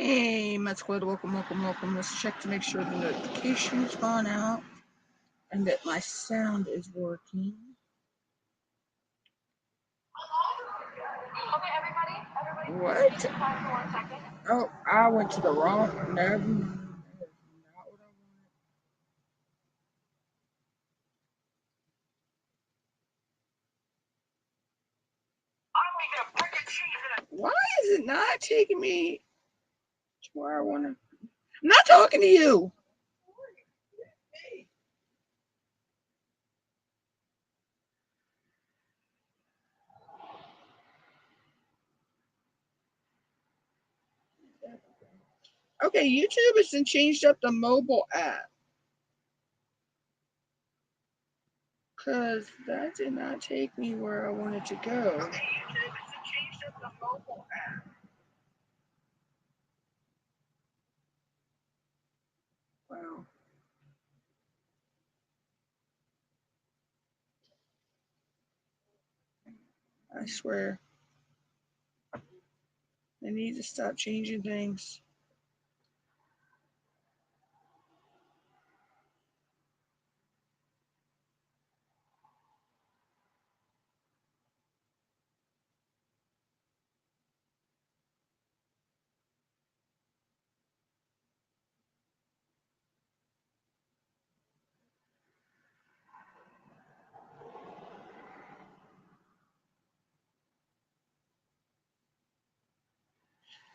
Hey, Met Squad, welcome. Let's check to make sure the notification's gone out and that my sound is working. Okay, everybody, What? take your time for 1 second. Oh, I went to the wrong. Never mind. That is not what I wanted. Why is it not taking me to where I want to? I'm not talking to you. Okay, YouTube has changed up the mobile app. Because that did not take me where I wanted to go. Okay, YouTube has changed up the mobile app. Wow. I swear. They need to stop changing things.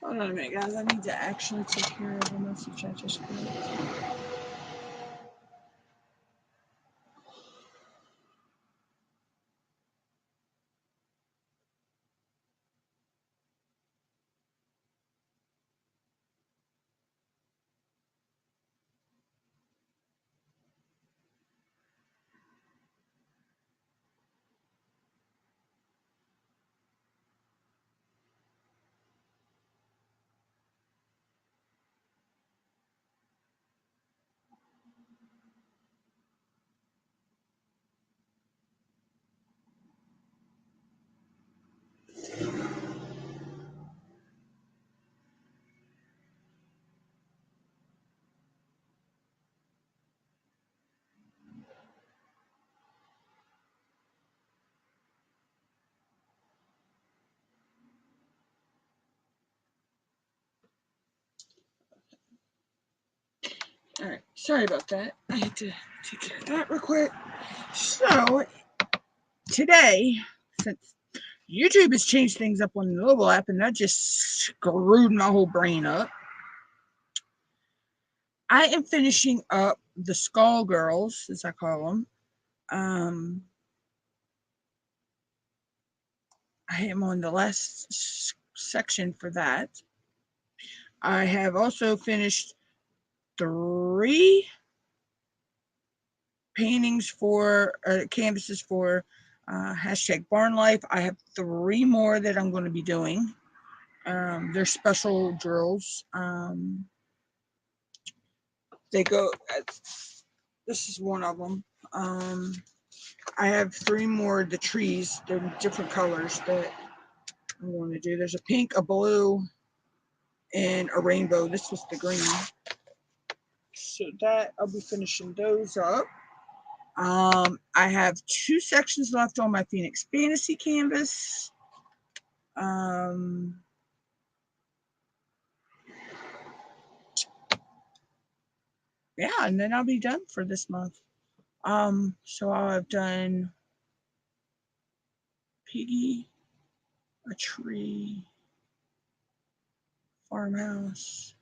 Hold on a minute, guys. I need to actually take care of the message I just got. Alright, sorry about that. I had to take care of that real quick. So, today, since YouTube has changed things up on the mobile app and that just screwed my whole brain up, I am finishing up the Skull Girls, as I call them. I am on the last section for that. I have also finished 3 paintings for canvases for hashtag barn life. I have 3 more that I'm going to be doing. They're special drills. They go. This is one of them. I have 3 more. The trees. They're different colors that I'm going to do. There's a pink, a blue, and a rainbow. This was the green. So that I'll be finishing those up. I have 2 sections left on my Phoenix Fantasy canvas. Yeah, and then I'll be done for this month. So I've done Piggy, a tree, farmhouse,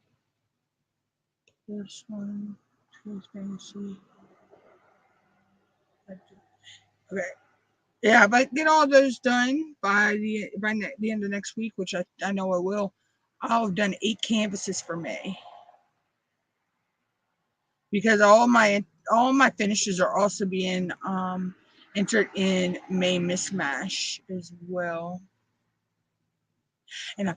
this one, Phoenix Fantasy. Okay. Yeah, if I get all those done by the end of next week, which I know I will, I'll have done 8 canvases for May. Because all my finishes are also being entered in May Mismatch as well. And I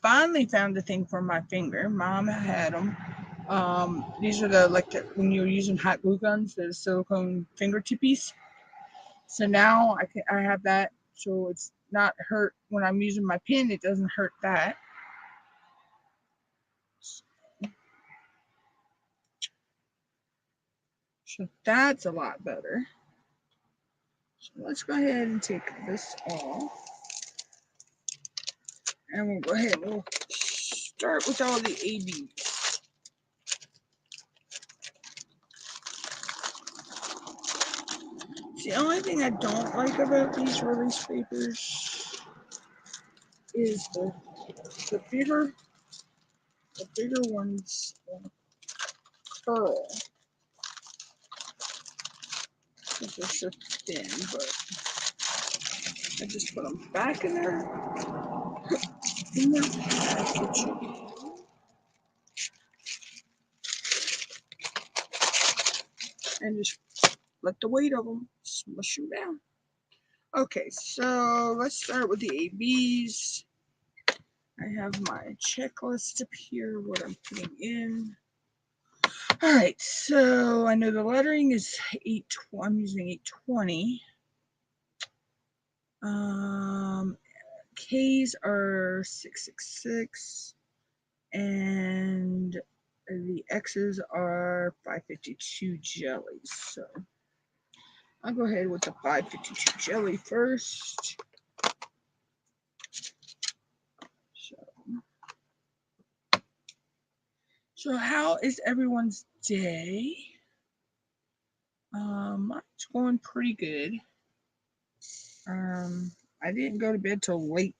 finally found the thing for my finger. Mom had them. These are when you're using hot glue guns, the silicone finger tippies. So now I have that, so it's not hurt when I'm using my pen. It doesn't hurt that. So that's a lot better. So let's go ahead and take this off. And we'll go ahead and we'll start with all the ABs. The only thing I don't like about these release papers is the bigger ones curl. Because they're so thin, but I just put them back in their package. And just let the weight of them smush them down. Okay, so let's start with the ABs. I have my checklist up here, what I'm putting in. All right, so I know the lettering is 820. I'm using 820. K's are 666, and the X's are 552 jellies. So I'll go ahead with the 552 jelly first. So how is everyone's day? It's going pretty good. I didn't go to bed till late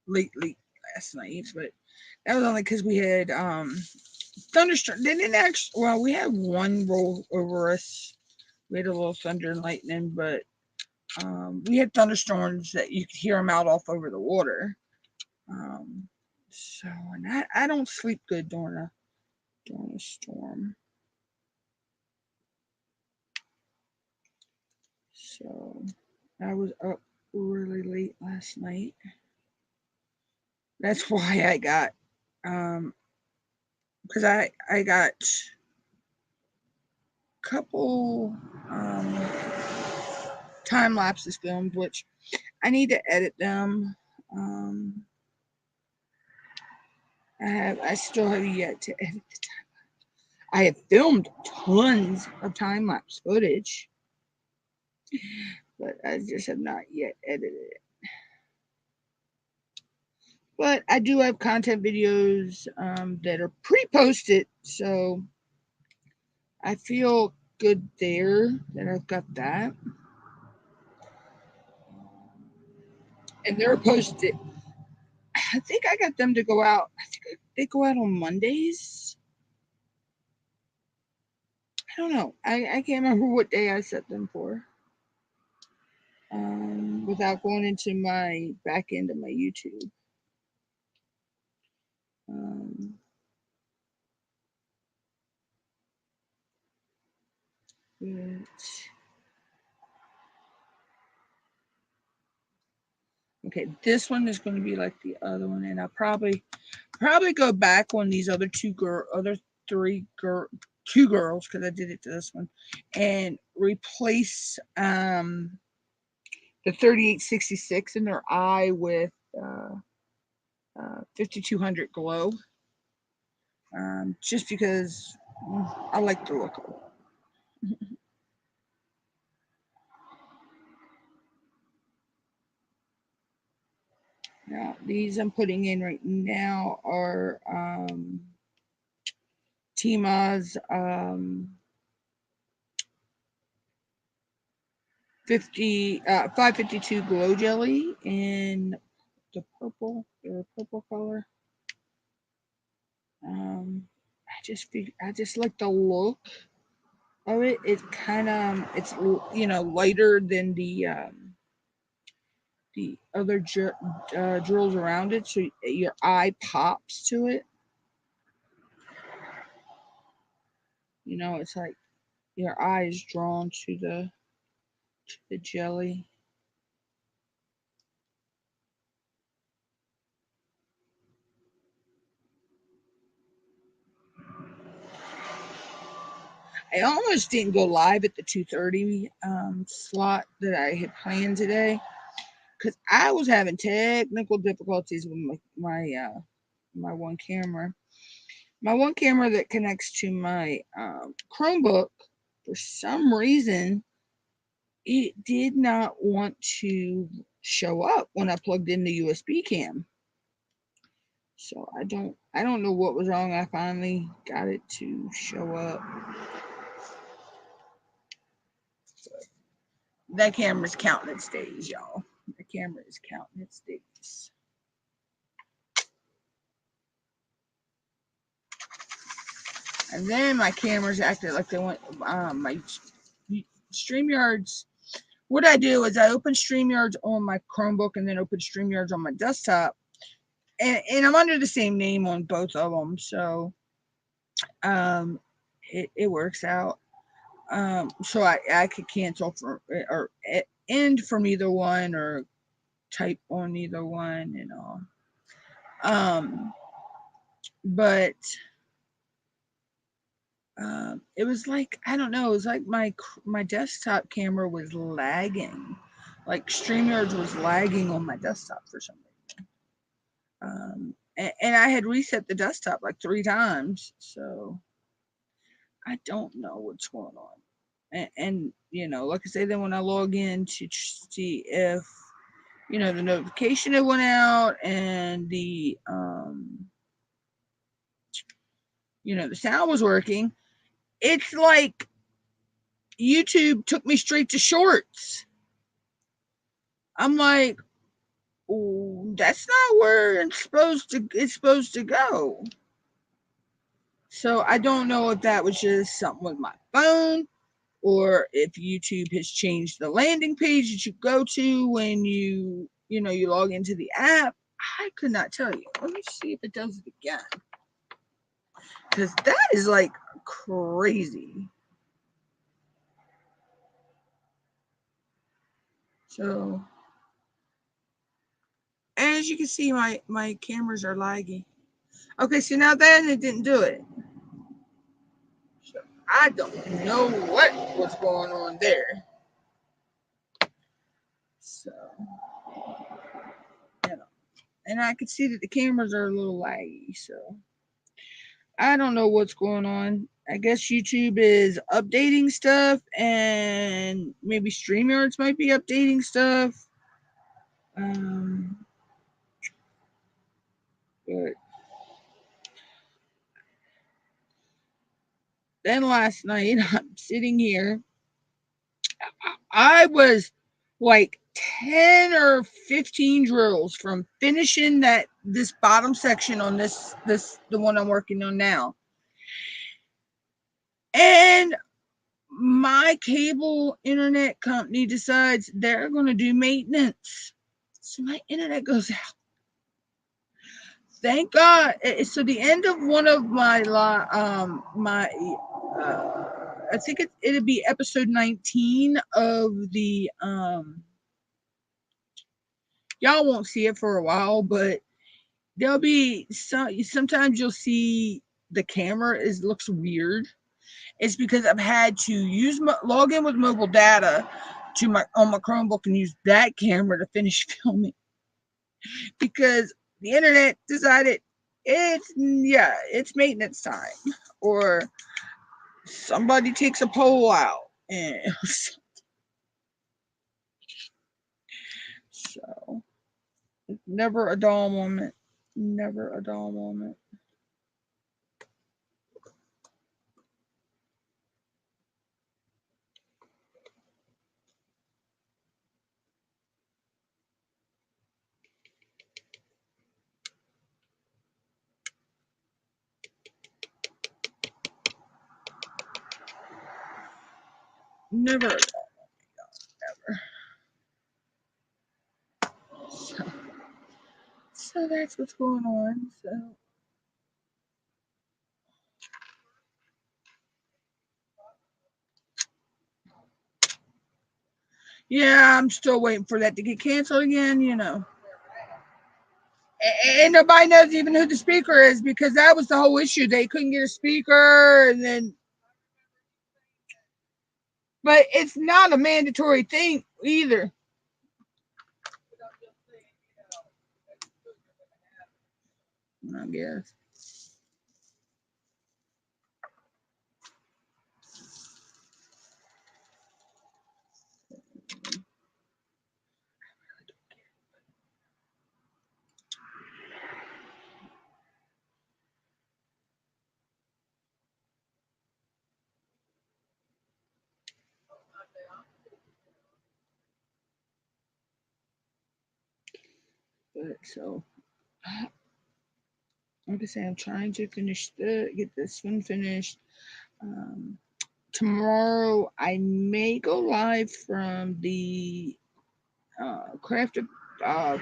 last night, but that was only because we had thunderstorm. They didn't actually. Well, we had one roll over us. We had a little thunder and lightning, but we had thunderstorms that you could hear them out off over the water. So, and I don't sleep good during a storm. So I was up really late last night. That's why I got because I got a couple time lapses filmed, which I need to edit them. I still have yet to edit the time lapse. I have filmed tons of time lapse footage, but I just have not yet edited it. But I do have content videos that are pre-posted, so I feel good there that I've got that. And they're posted. I think I got them to go out. I think they go out on Mondays. I don't know. I can't remember what day I set them for. Without going into my back end of my YouTube. Okay, this one is going to be like the other one, and I'll probably go back on these other two girls, because I did it to this one, and replace the 3866 in their eye with 5200 glow, just because I like the look of it. Now, these I'm putting in right now are Tima's 552 glow jelly in the purple color. I just like the look of it. It's kind of lighter than the other drills around it, so your eye pops to it. It's like your eye is drawn to the jelly. I almost didn't go live at the 2:30 slot that I had planned today because I was having technical difficulties with my one camera. My one camera that connects to my Chromebook For some reason, it did not want to show up when I plugged in the USB cam. So I don't know what was wrong. I finally got it to show up. That camera's counting its days, y'all. The camera is counting its days. And then my cameras acted like they went, my StreamYards. What I do is I open StreamYards on my Chromebook and then open StreamYards on my desktop. And I'm under the same name on both of them. So it works out. So I could cancel for or end from either one or type on either one and all. But it was like, I don't know, it was like my desktop camera was lagging. Like StreamYards was lagging on my desktop for some reason. And I had reset the desktop like 3 times, so I don't know what's going on. And you know, like I say, then when I log in to see if the notification that went out and the the sound was working, it's like YouTube took me straight to shorts. I'm like, oh, that's not where it's supposed to go. So I don't know if that was just something with my phone or if YouTube has changed the landing page that you go to when you log into the app. I could not tell you. Let me see if it does it again. Because that is like crazy. So as you can see, my cameras are laggy. Okay, so now then it didn't do it. So I don't know what was going on there. So, and I could see that the cameras are a little laggy. So I don't know what's going on. I guess YouTube is updating stuff, and maybe StreamYards might be updating stuff. But then last night, I'm sitting here. I was like 10 or 15 drills from finishing this bottom section on the one I'm working on now. And my cable internet company decides they're going to do maintenance. So my internet goes out. Thank God. So the end of one of my I think it'd be episode 19 of the y'all won't see it for a while, but there'll be sometimes you'll see the camera looks weird. It's because I've had to log in with mobile data on my Chromebook and use that camera to finish filming because the internet decided it's maintenance time, or somebody takes a pole out, and so never a dull moment. Never a dull moment. Never a dull moment. Never. So that's what's going on. So yeah, I'm still waiting for that to get canceled again, And nobody knows even who the speaker is because that was the whole issue. They couldn't get a speaker, and then, but it's not a mandatory thing either. I guess. But so, like I say, I'm trying to get this one finished. Um, Tomorrow I may go live from the craft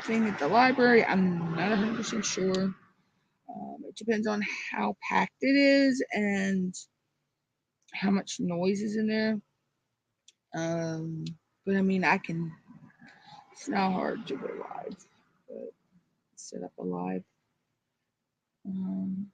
thing at the library. I'm not 100% sure. It depends on how packed it is and how much noise is in there. Um, but I mean, I can. It's not hard to go live, but set up a live. Um,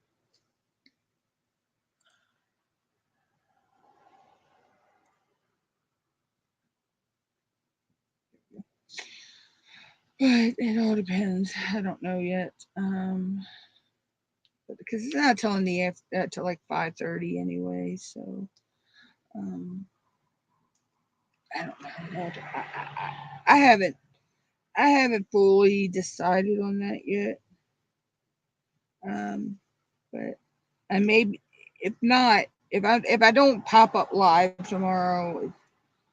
but it all depends. I don't know yet. But because it's not telling the till like 5:30 anyway, so um, I don't know. I haven't fully decided on that yet. But I may, if not, if I don't pop up live tomorrow,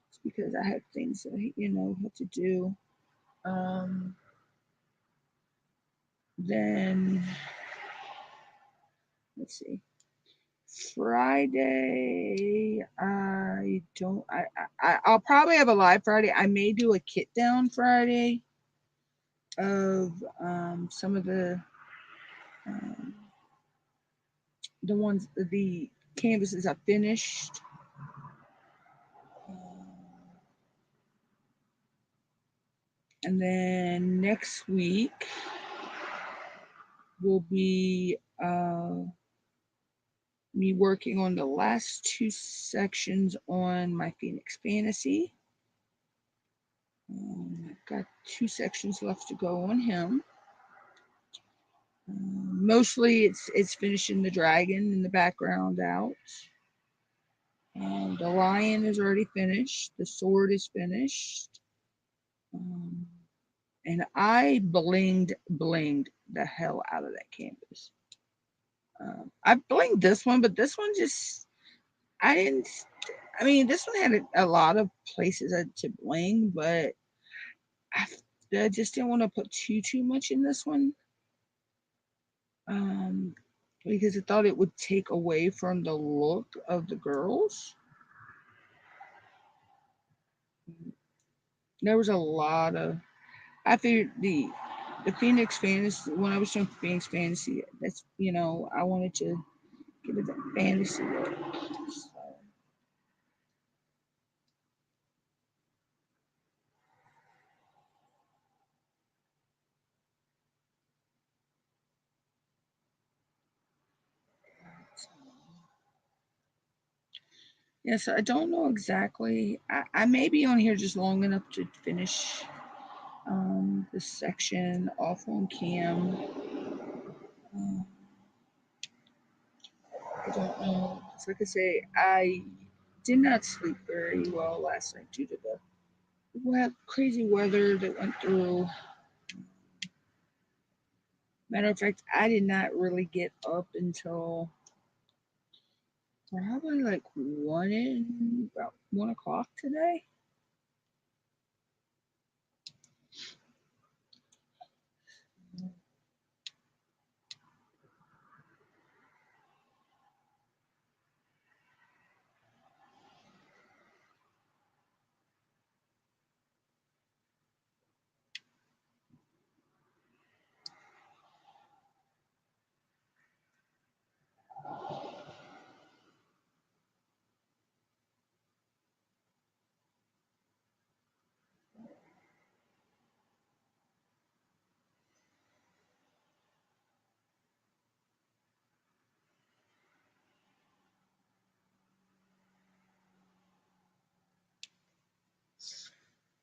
it's because I have things that have to do. Then let's see. Friday, I don't. I'll probably have a live Friday. I may do a kit down Friday of some of um, the canvases I finished. And then next week will be me working on the last two sections on my Phoenix Fantasy. I've got two sections left to go on him. Mostly it's finishing the dragon in the background out. The lion is already finished. The sword is finished. And I blinged the hell out of that canvas. I blinged this one, but this one just, I didn't, I mean, this one had a lot of places to bling, but I just didn't want to put too much in this one. Because I thought it would take away from the look of the girls. There was a lot of, I figured the Phoenix Fantasy, when I was doing Phoenix Fantasy, that's, I wanted to give it that fantasy look. Yes, I don't know exactly. I may be on here just long enough to finish this section off on cam. I don't know. It's like I say, I did not sleep very well last night due to the crazy weather that went through. Matter of fact, I did not really get up until probably like about 1 o'clock today.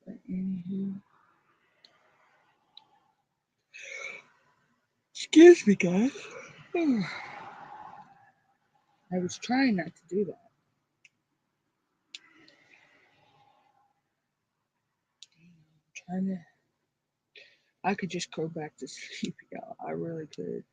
But anywho, excuse me, guys. I was trying not to do that. Trying to. I could just go back to sleep, y'all. I really could.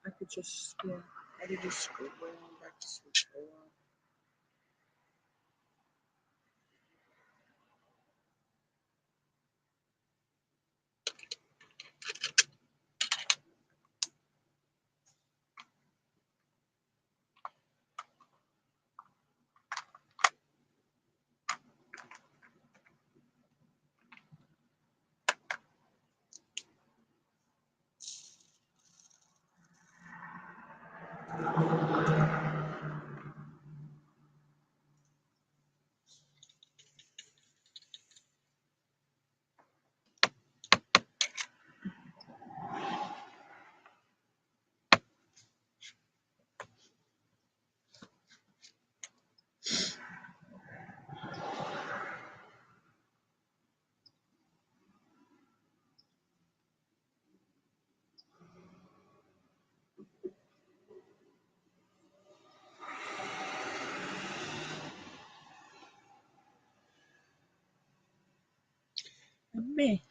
I could just, yeah, I could just go back to sleep for a while. Me.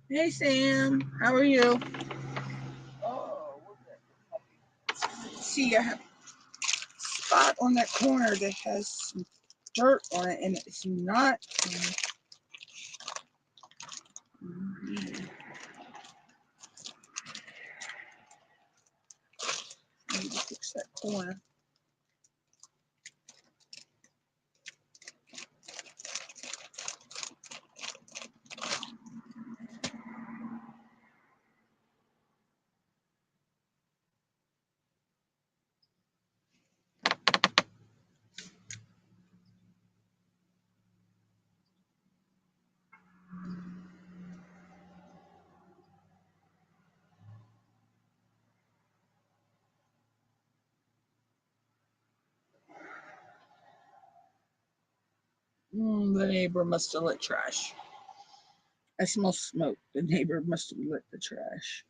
Hey Sam, how are you? Oh, see, I have a spot on that corner that has some dirt on it, and it's not. I need to fix that corner. The neighbor must have lit trash. I smell smoke. The neighbor must have lit the trash.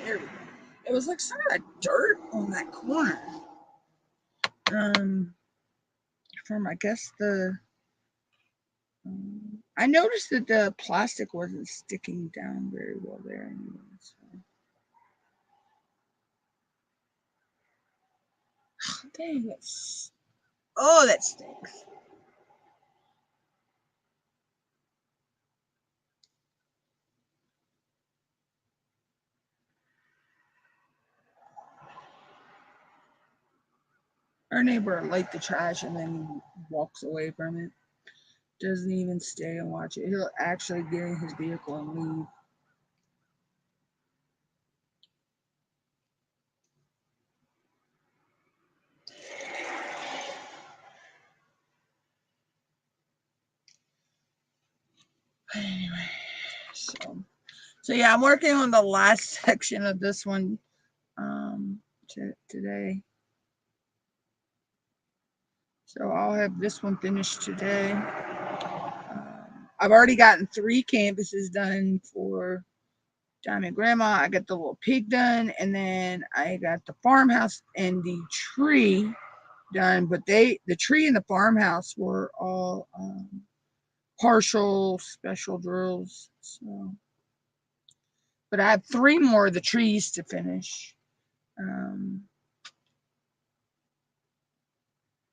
There we go. It was like some of that dirt on that corner. From I guess the. I noticed that the plastic wasn't sticking down very well there anyway. So. Dang, that's. Oh, that stinks. Our neighbor light the trash and then walks away from it. Doesn't even stay and watch it. He'll actually get in his vehicle and leave. Anyway, so yeah, I'm working on the last section of this one today. So I'll have this one finished today. I've already gotten 3 canvases done for Diamond Grandma. I got the little pig done, and then I got the farmhouse and the tree done. But the tree and the farmhouse were all partial special drills. So, but I have 3 more of the trees to finish,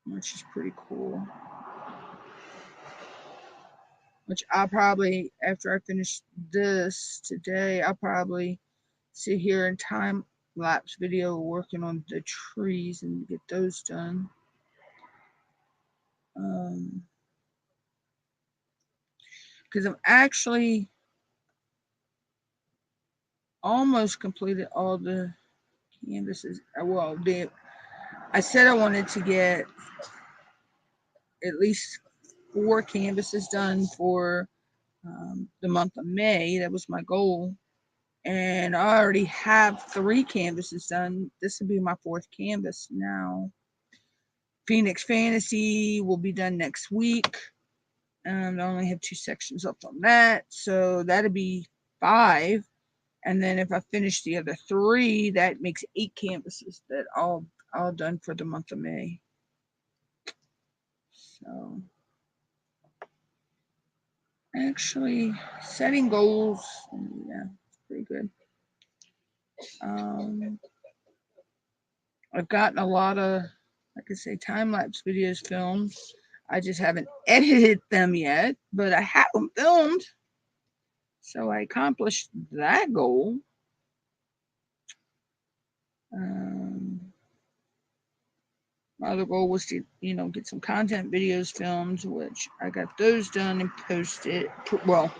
which is pretty cool. Which I'll probably, after I finish this today, I'll probably sit here and time lapse video working on the trees and get those done. Because I'm actually almost completed all the canvases. Well, I said I wanted to get at least 4 canvases done for the month of May. That was my goal. And I already have 3 canvases done. This will be my 4th canvas now. Phoenix Fantasy will be done next week. I only have 2 sections up on that. So that'll be 5. And then if I finish the other 3, that makes 8 canvases that all done for the month of May. So actually setting goals, yeah, it's pretty good. I've gotten a lot of, like I say, time-lapse videos filmed. I just haven't edited them yet, but I have them filmed. So I accomplished that goal. My other goal was to, get some content videos filmed, which I got those done and posted. Well,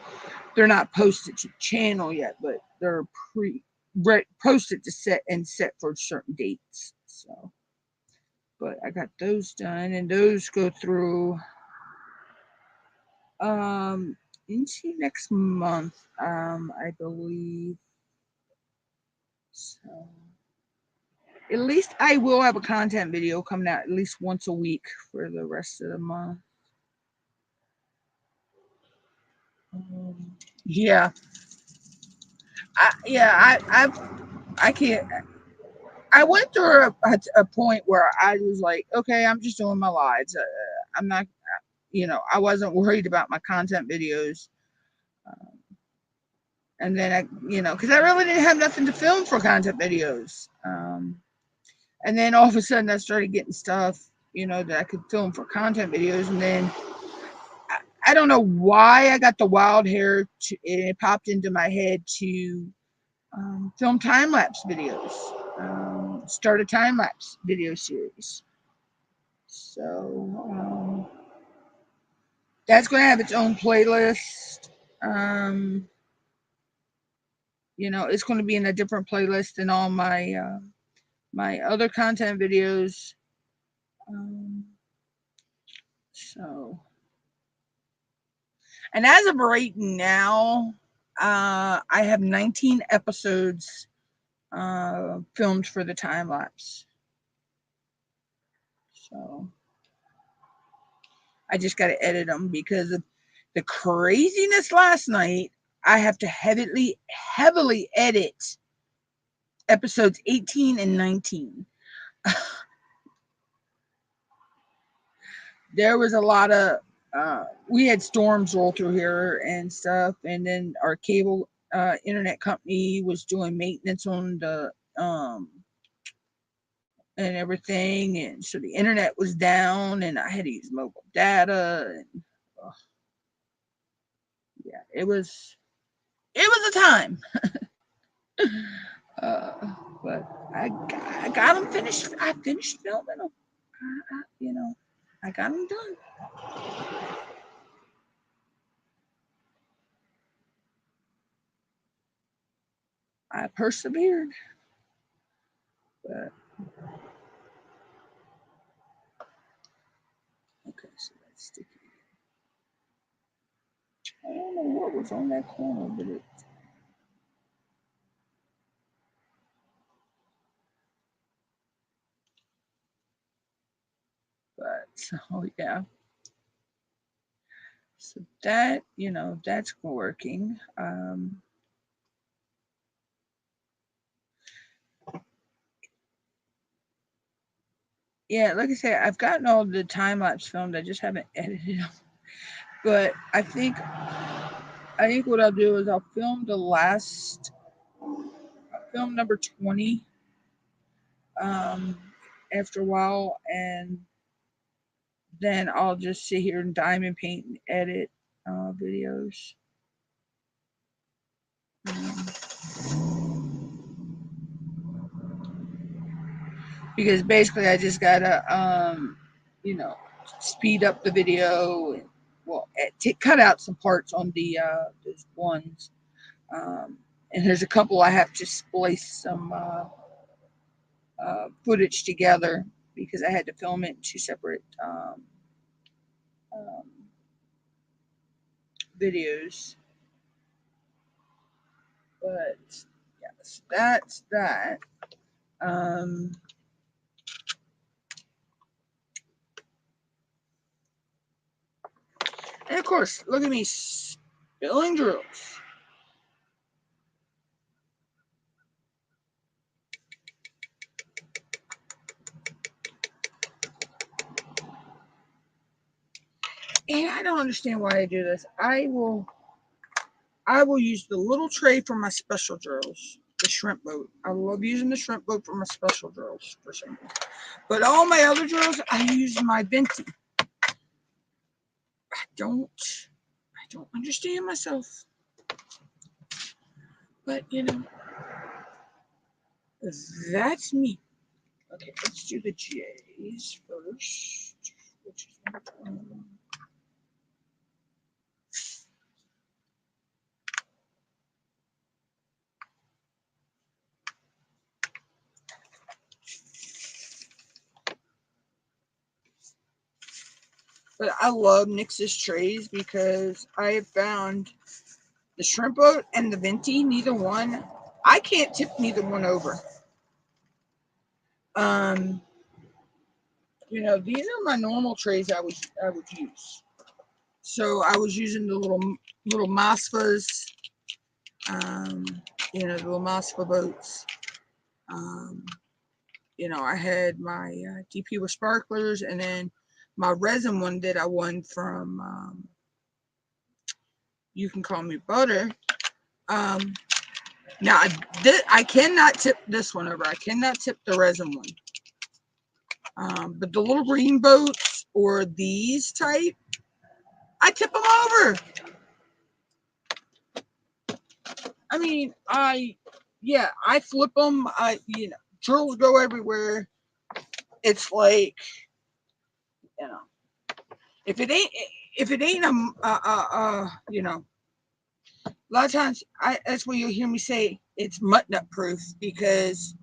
they're not posted to channel yet, but they're posted to set for certain dates. So, but I got those done, and those go through into next month, I believe. So at least I will have a content video coming out at least once a week for the rest of the month. Yeah, I can't. I went through a point where I was like, okay, I'm just doing my lives. I'm not, I wasn't worried about my content videos. And then because I really didn't have nothing to film for content videos. And then all of a sudden I started getting stuff, that I could film for content videos. And then I don't know why I got the wild hair, and it popped into my head to film time-lapse videos, start a time-lapse video series. So that's going to have its own playlist. It's going to be in a different playlist than all my my other content videos. So, and as of right now, I have 19 episodes filmed for the time lapse. So I just got to edit them because of the craziness last night. I have to heavily edit episodes 18 and 19. There was a lot of we had storms roll through here and stuff, and then our cable internet company was doing maintenance on the and everything, and so the internet was down, and I had to use mobile data, and yeah, it was a time. uh, but I got them finished. I finished filming them. I got them done. I persevered, but okay, so that's sticky. I don't know what was on that corner, but so yeah. So that, that's working. Yeah, like I said, I've gotten all the time lapse filmed. I just haven't edited them. But I think what I'll do is I'll film number 20 after a while, and then I'll just sit here and diamond paint and edit videos. Because basically I just gotta speed up the video and cut out some parts on the those ones, and there's a couple I have to splice some footage together because I had to film it in two separate um, videos. But yes, that's that. Um, and of course, look at me spilling drills. And I don't understand why I do this. I will use the little tray for my special drills. The shrimp boat. I love using the shrimp boat for my special drills for some reason. But all my other drills, I use my venti. I don't understand myself. But you know, that's me. Okay, let's do the J's first. Which is but I love Nix's trays because I have found the shrimp boat and the venti, neither one, I can't tip neither one over. You know, these are my normal trays I would use. So I was using the little Maspas, you know, the little Maspa boats. You know, I had my DP with sparklers, and then my resin one that I won from You Can Call Me Butter. Now I cannot tip this one over. I cannot tip the resin one. But the little green boats or these type, I tip them over. I mean, I flip them. You know, drills go everywhere. It's like, you know, if it ain't you know, a lot of times that's what you'll hear me say. It's mutt nut proof because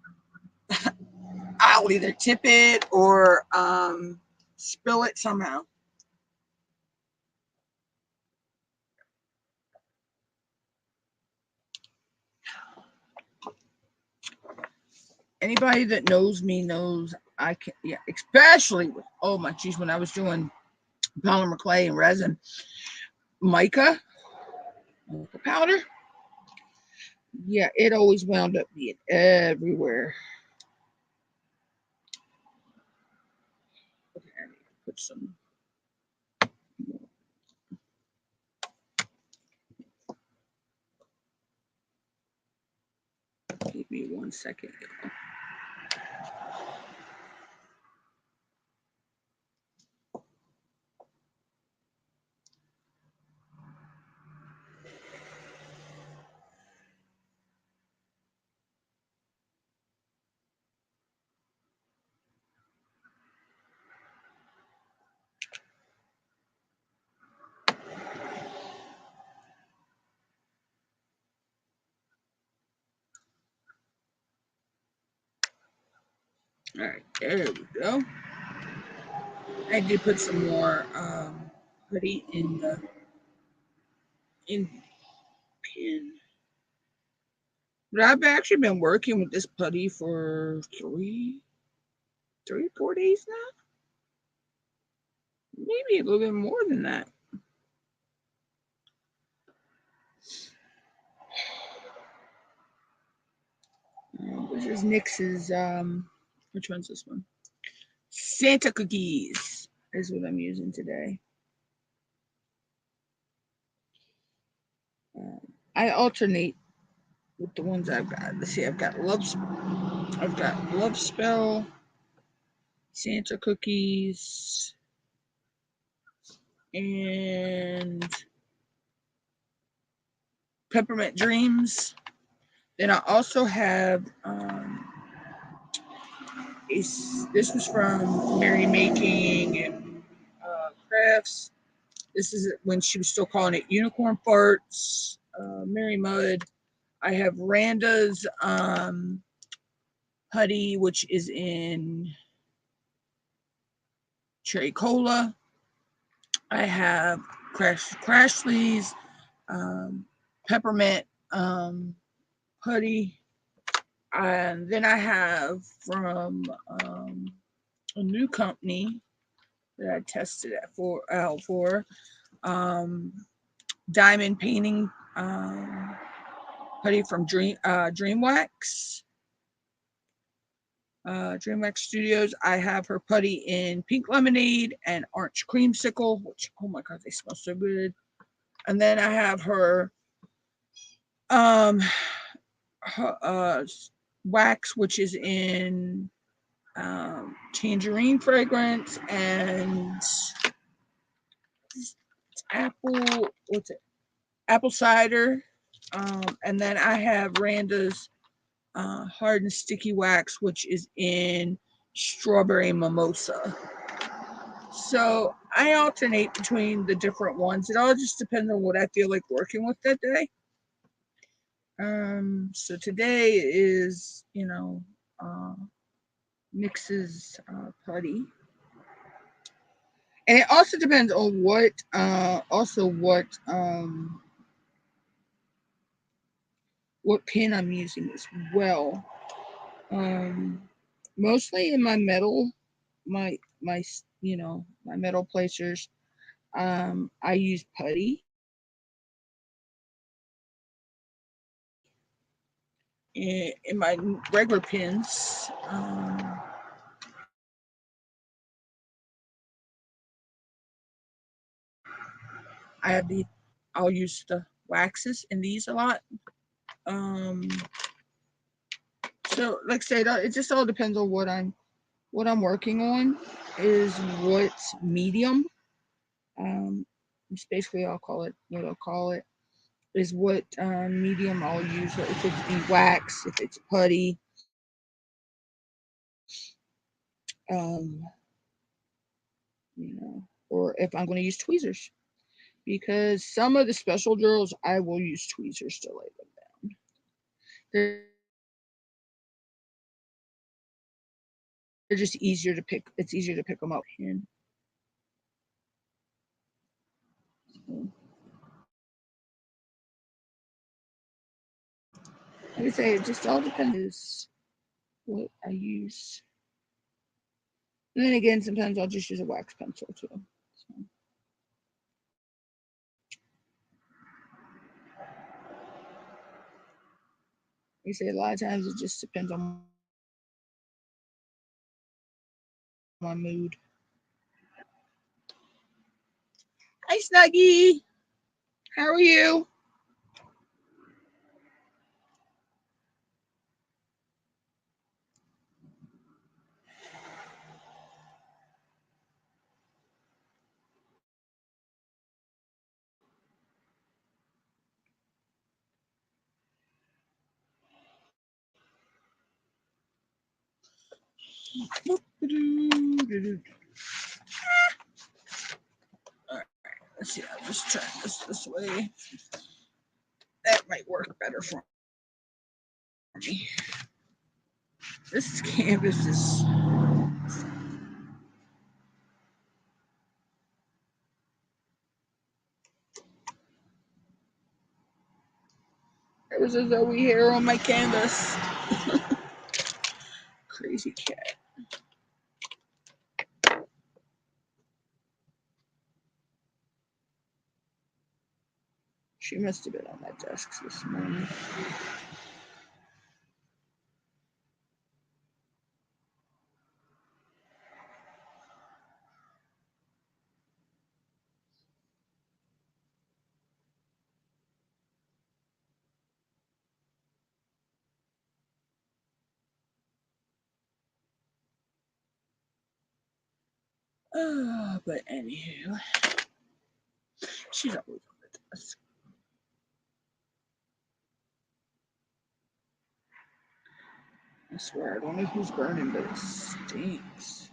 I'll either tip it or spill it somehow. Anybody that knows me knows I can, yeah, especially with, oh my geez, when I was doing polymer clay and resin, mica powder, yeah, it always wound up being everywhere. Okay, I need to put some. Give me 1 second. All right, there we go. I did put some more putty in the pin. But I've actually been working with this putty for 4 days now. Maybe a little bit more than that. This is NYX's, which one's this one? Santa Cookies is what I'm using today. I alternate with the ones I've got. Let's see, I've got Love Spell, Santa Cookies, and Peppermint Dreams. Then I also have this was from Mary Making Crafts. This is when she was still calling it Unicorn Farts. Mary Mud. I have Randa's putty, which is in Cherry Cola. I have Crashly's peppermint putty. And then I have from a new company that I tested out for diamond painting putty from Dream Wax. DreamX Studios, I have her putty in pink lemonade and orange creamsicle, which, oh my god, they smell so good. And then I have her, um, wax, which is in tangerine fragrance and apple, what's it? Apple cider. And then I have Randa's hard and sticky wax, which is in strawberry mimosa. So I alternate between the different ones. It all just depends on what I feel like working with that day. So today is, Nix's putty. And it also depends on what pin I'm using as well. Mostly in my metal, my my metal placers. I use putty. In my regular pins, I have I'll use the waxes in these a lot. Um, so like I said, it just all depends on what I'm working on is what medium. It's basically I'll call it what I'll call it is what medium I'll use. If it's the wax, if it's putty, um, or if I'm going to use tweezers. Because some of the special drills I will use tweezers to lay them down. They're just easier to pick. It's easier to pick them up. And like I say, it just all depends is what I use. And then again, sometimes I'll just use a wax pencil too. So, like I say, a lot of times it just depends on my mood. Hi, Snuggie. How are you? All right, let's see. I'll just turn this way. That might work better for me. This canvas is. There was a Zoe hair on my canvas. Crazy cat. She must have been on my desk this morning. But anywho, she's always on the desk. I swear, I don't know who's burning, but it stinks.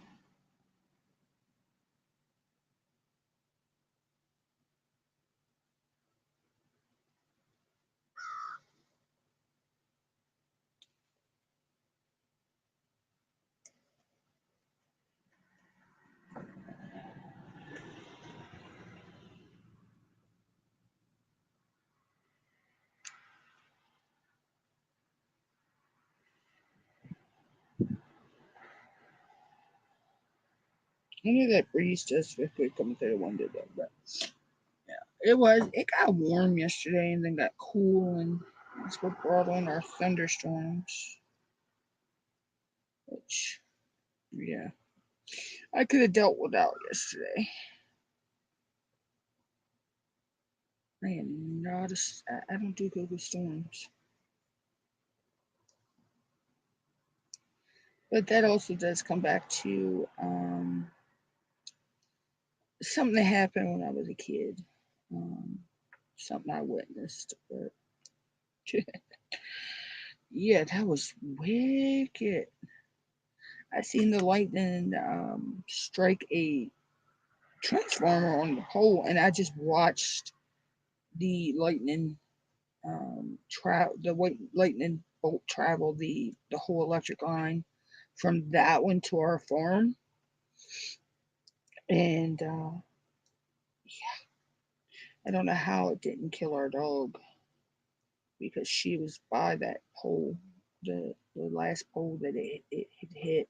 I knew that breeze just could come through the window though, but yeah, it got warm yesterday and then got cool, and that's what brought on our thunderstorms. which, yeah, I could have dealt without yesterday. I am not I don't do good with storms. But that also does come back to something that happened when I was a kid. Something I witnessed. But yeah, that was wicked. I seen the lightning strike a transformer on the pole, and I just watched the lightning lightning bolt travel the whole electric line from that one to our farm. And I don't know how it didn't kill our dog, because she was by that pole, the last pole that it had hit.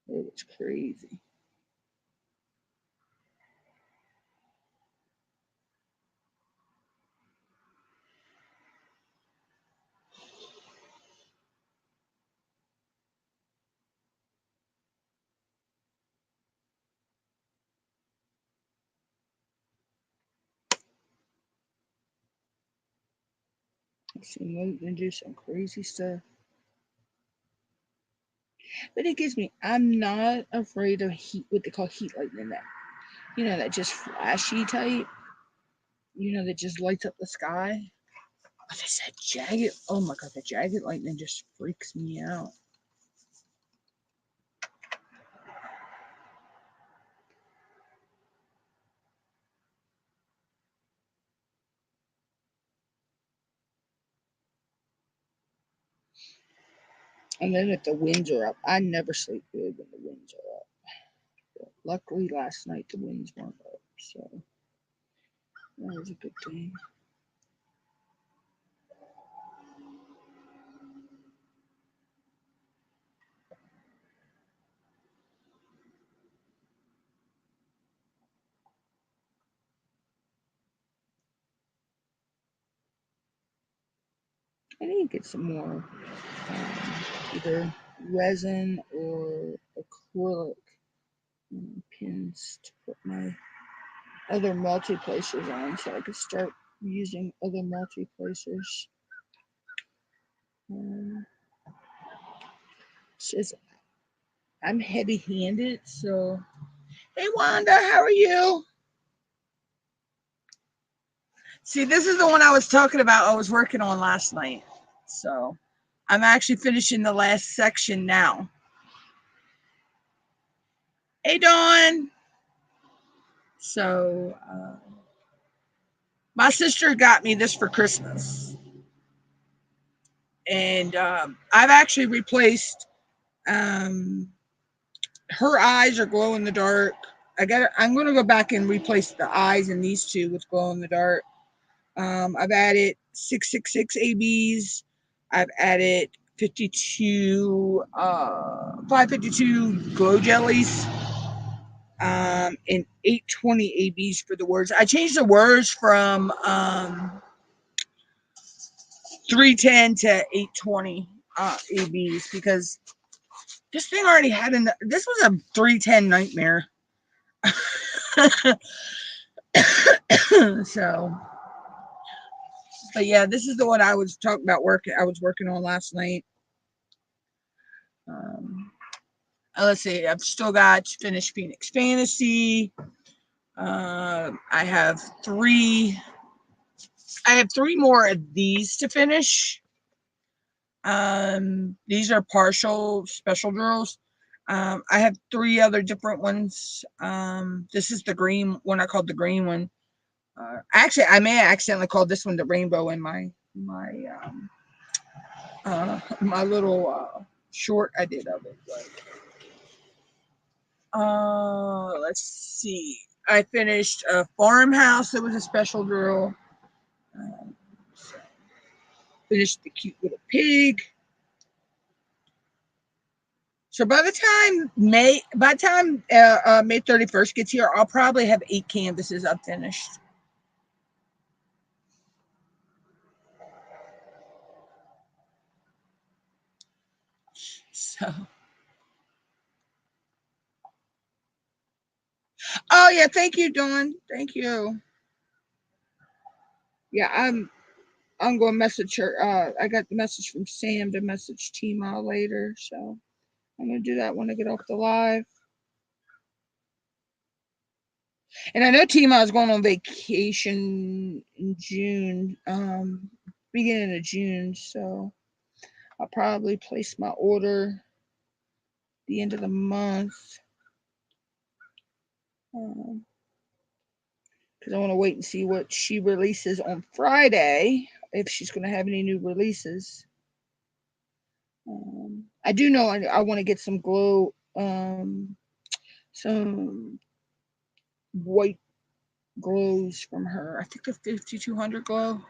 It was crazy. I've seen lightning do some crazy stuff. But it gives me, I'm not afraid of heat, what they call heat lightning. That, that just flashy type, that just lights up the sky. But it's that jagged, oh my god, that jagged lightning just freaks me out. And then if the winds are up, I never sleep good when the winds are up. But luckily last night the winds weren't up, so that was a good thing. I need to get some more either resin or acrylic pins to put my other multi-placers on, so I could start using other multi-placers. Says I'm heavy-handed, so hey Wanda, how are you? See, this is the one I was talking about. I was working on last night, so I'm actually finishing the last section now. Hey Dawn. So my sister got me this for Christmas, and I've actually replaced. Her eyes are glow in the dark. I'm going to go back and replace the eyes in these two with glow in the dark. I've added 666 ABs. I've added 552 glow jellies, and 820 ABs for the words. I changed the words from 310 to 820 ABs because this thing already had this was a 310 nightmare. So, but yeah, this is the one I was talking about I was working on last night. Let's see, I've still got to finish Phoenix Fantasy. I have three more of these to finish. These are partial special drills. I have three other different ones. This is the green one. I called the green one. Actually, I may have accidentally called this one the rainbow in my little short I did of it. But, let's see. I finished a farmhouse. It was a special drill. So finished the cute little pig. So by the time May 31st gets here, I'll probably have 8 canvases up finished. So, oh yeah, thank you, Dawn. Thank you. Yeah, I'm going to message her. I got the message from Sam to message Tima later, so I'm going to do that when I get off the live. And I know Tima is going on vacation in June, beginning of June, so I'll probably place my order the end of the month. Because I want to wait and see what she releases on Friday, if she's going to have any new releases. I do know I want to get some glow, some white glows from her. I think the 5200 glow.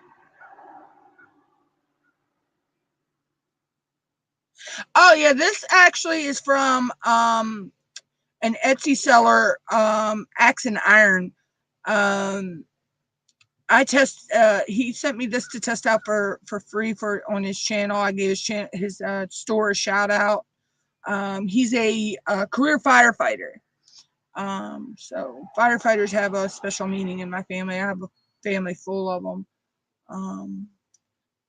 Oh yeah, this actually is from an Etsy seller, Axe and Iron. He sent me this to test out for free on his channel. I gave his store a shout out. He's a career firefighter. So firefighters have a special meaning in my family. I have a family full of them.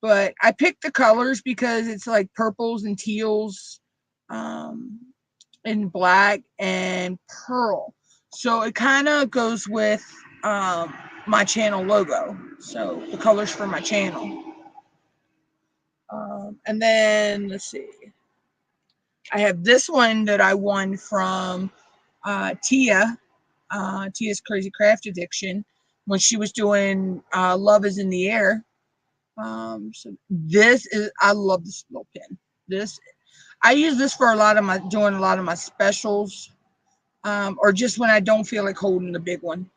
But I picked the colors because it's like purples and teals, and black and pearl. So it kind of goes with my channel logo. So the colors for my channel. And then let's see. I have this one that I won from Tia. Tia's Crazy Craft Addiction, when she was doing Love is in the Air. So I love this little pin. I use this for doing a lot of my specials, or just when I don't feel like holding the big one.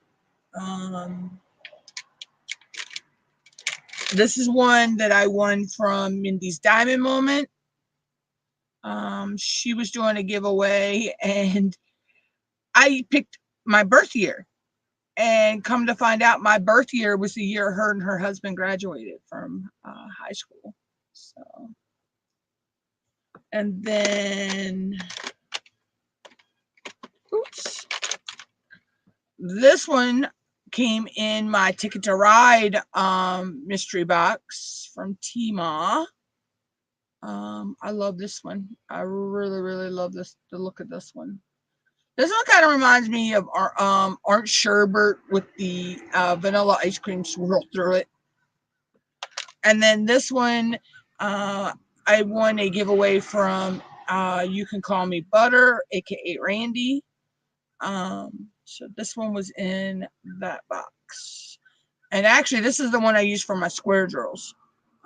This is one that I won from Mindy's Diamond Moment. She was doing a giveaway and I picked my birth year. And come to find out, my birth year was the year her and her husband graduated from high school. So, and then, oops, this one came in my Ticket to Ride mystery box from Tima. I love this one. I really, really love the look of this one. This one kind of reminds me of our Orange Sherbet with the vanilla ice cream swirled through it. And then this one, I won a giveaway from You Can Call Me Butter, aka Randy. So this one was in that box. And actually, this is the one I use for my square drills.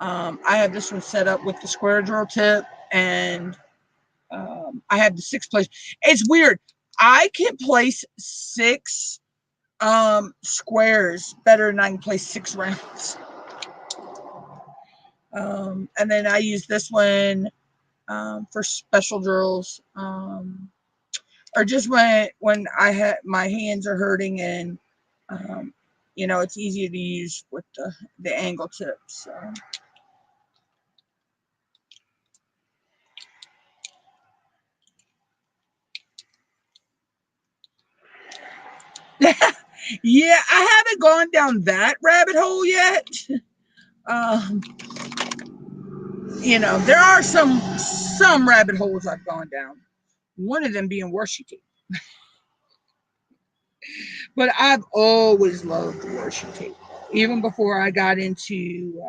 I have this one set up with the square drill tip, and I have the 6 place. It's weird. I can place 6 squares better than I can place 6 rounds. And then I use this one for special drills, or just when my hands are hurting and it's easier to use with the angle tips. So. Yeah, I haven't gone down that rabbit hole yet. There are some rabbit holes I've gone down. One of them being washi tape. But I've always loved washi tape, even before I got into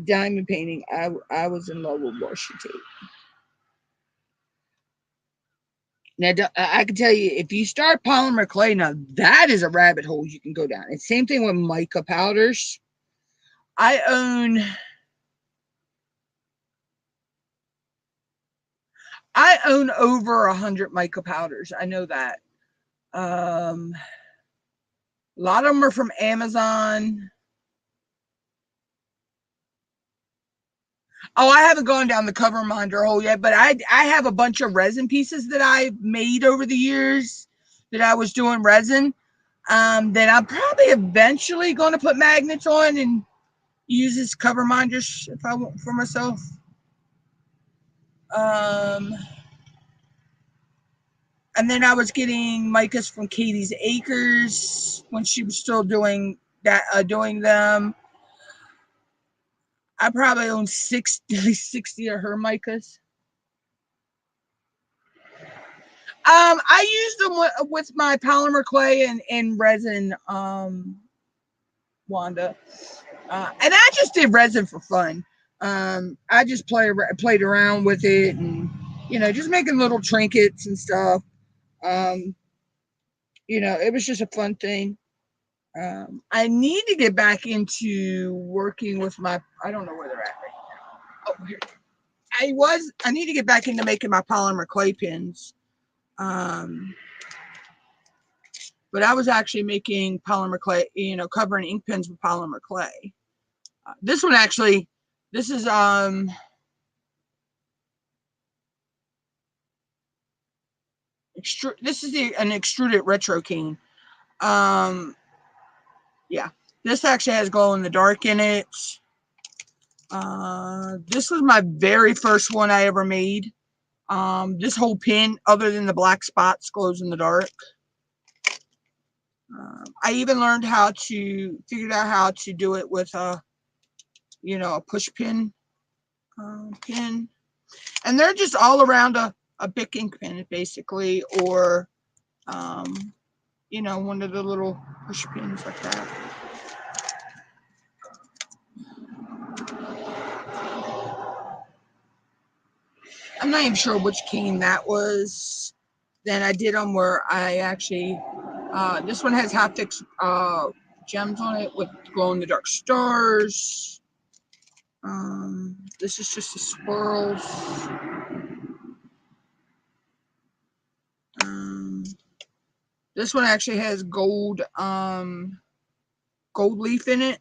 diamond painting. I was in love with washi tape. Now, I can tell you, if you start polymer clay, now that is a rabbit hole you can go down. And same thing with mica powders. I own over 100 mica powders. I know that. A lot of them are from Amazon. Oh, I haven't gone down the cover minder hole yet, but I have a bunch of resin pieces that I've made over the years that I was doing resin. That I'm probably eventually going to put magnets on and use as cover minders if I want for myself. And then I was getting micas from Katie's Acres when she was still doing that, doing them. I probably own 60 of her micas. I used them with my polymer clay and resin, Wanda. And I just did resin for fun. I just played around with it and, just making little trinkets and stuff. It was just a fun thing. I need to get back into working with I don't know where they're at right now. Oh, here. I need to get back into making my polymer clay pins. But I was actually making polymer clay, covering ink pens with polymer clay. This one actually, this is this is an extruded retro cane. Yeah, this actually has glow in the dark in it. This was my very first one I ever made. This whole pin, other than the black spots, glows in the dark. I even learned figured out how to do it with a push pin, pin. And they're just all around a Bic ink pen, basically, or, one of the little push pins like that. I'm not even sure which cane that was. Then I did them where I actually, this one has haptics gems on it with glow-in-the-dark stars. This is just the swirls. This one actually has gold leaf in it.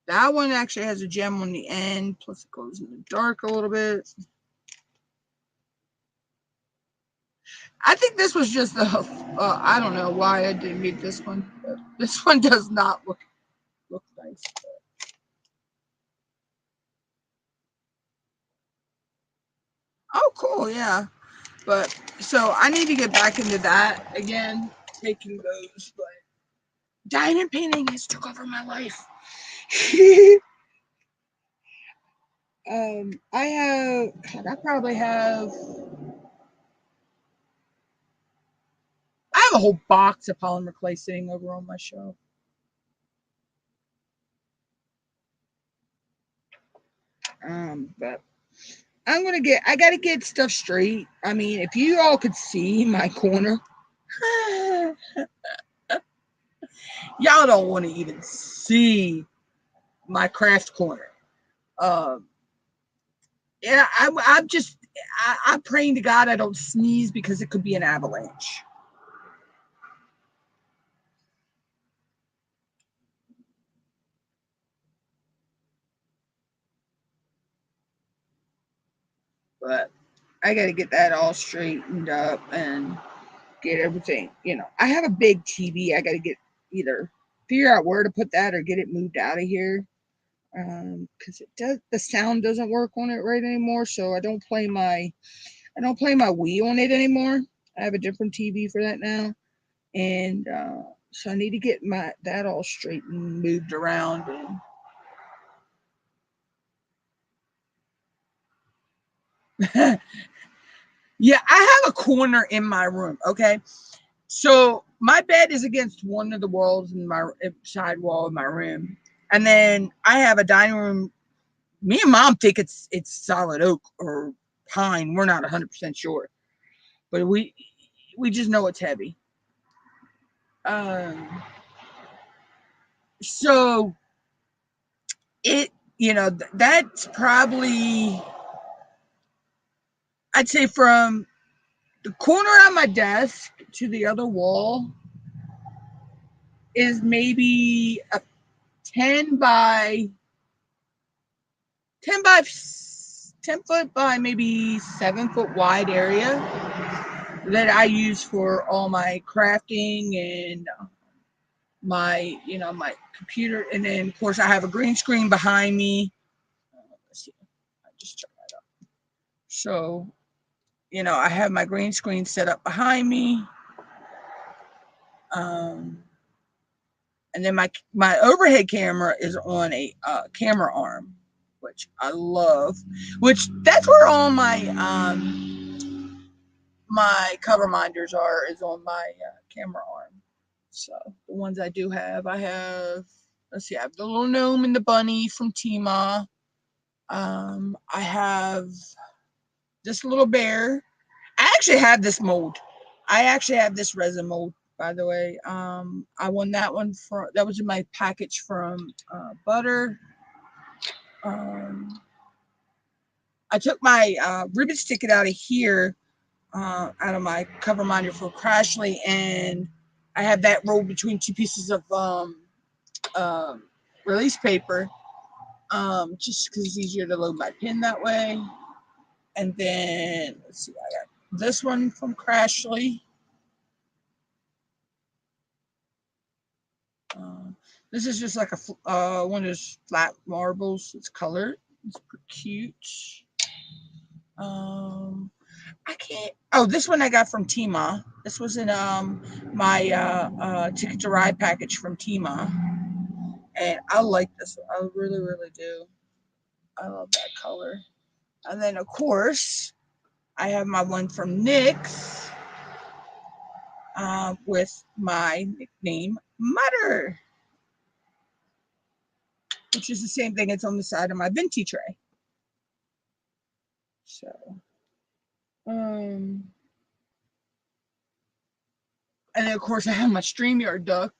That one actually has a gem on the end, plus it goes in the dark a little bit. I think this was just I don't know why I didn't make this one, but this one does not look nice. Oh, cool, yeah. But so I need to get back into that again, making those. But diamond painting has took over my life. I probably have. I have a whole box of polymer clay sitting over on my shelf. But I gotta get stuff straight. I mean, if you all could see my corner, y'all don't want to even see my craft corner. Yeah, I'm praying to God I don't sneeze because it could be an avalanche. But I got to get that all straightened up and get everything. I have a big TV. I got to get either figure out where to put that or get it moved out of here. Because the sound doesn't work on it right anymore. So I don't play my Wii on it anymore. I have a different TV for that now, and so I need to get that all straightened, moved around, and yeah, I have a corner in my room. Okay, so my bed is against one of the walls in my side wall of my room, and then I have a dining room. Me and Mom think it's solid oak or pine. We're not 100% sure, but we just know it's heavy. So it, that's probably, I'd say from the corner on my desk to the other wall is maybe a 10 by 10 foot by maybe 7 foot wide area that I use for all my crafting and my, my computer. And then of course I have a green screen behind me. Let's see, I just turned that up. So, I have my green screen set up behind me. And then my overhead camera is on a camera arm, which I love. Which that's where all my cover minders is on my camera arm. So the ones I do have, let's see, I have the little gnome and the bunny from Tima. I have this little bear. I actually have this mold. I actually have this resin mold, by the way. I won that one that was in my package from Butter. I took my ribbon sticket out of here, out of my cover minder for Crashly, and I have that rolled between two pieces of release paper, just because it's easier to load my pin that way. And then, let's see, I got this one from Crashly. This is just like one of those flat marbles. It's colored. It's pretty cute. I can't. Oh, this one I got from Tima. This was in my Ticket to Ride package from Tima, and I like this one. I really, really do. I love that color. And then of course I have my one from NYX, with my nickname Mutter, which is the same thing. It's on the side of my Venti tray. So, and then of course I have my StreamYard duck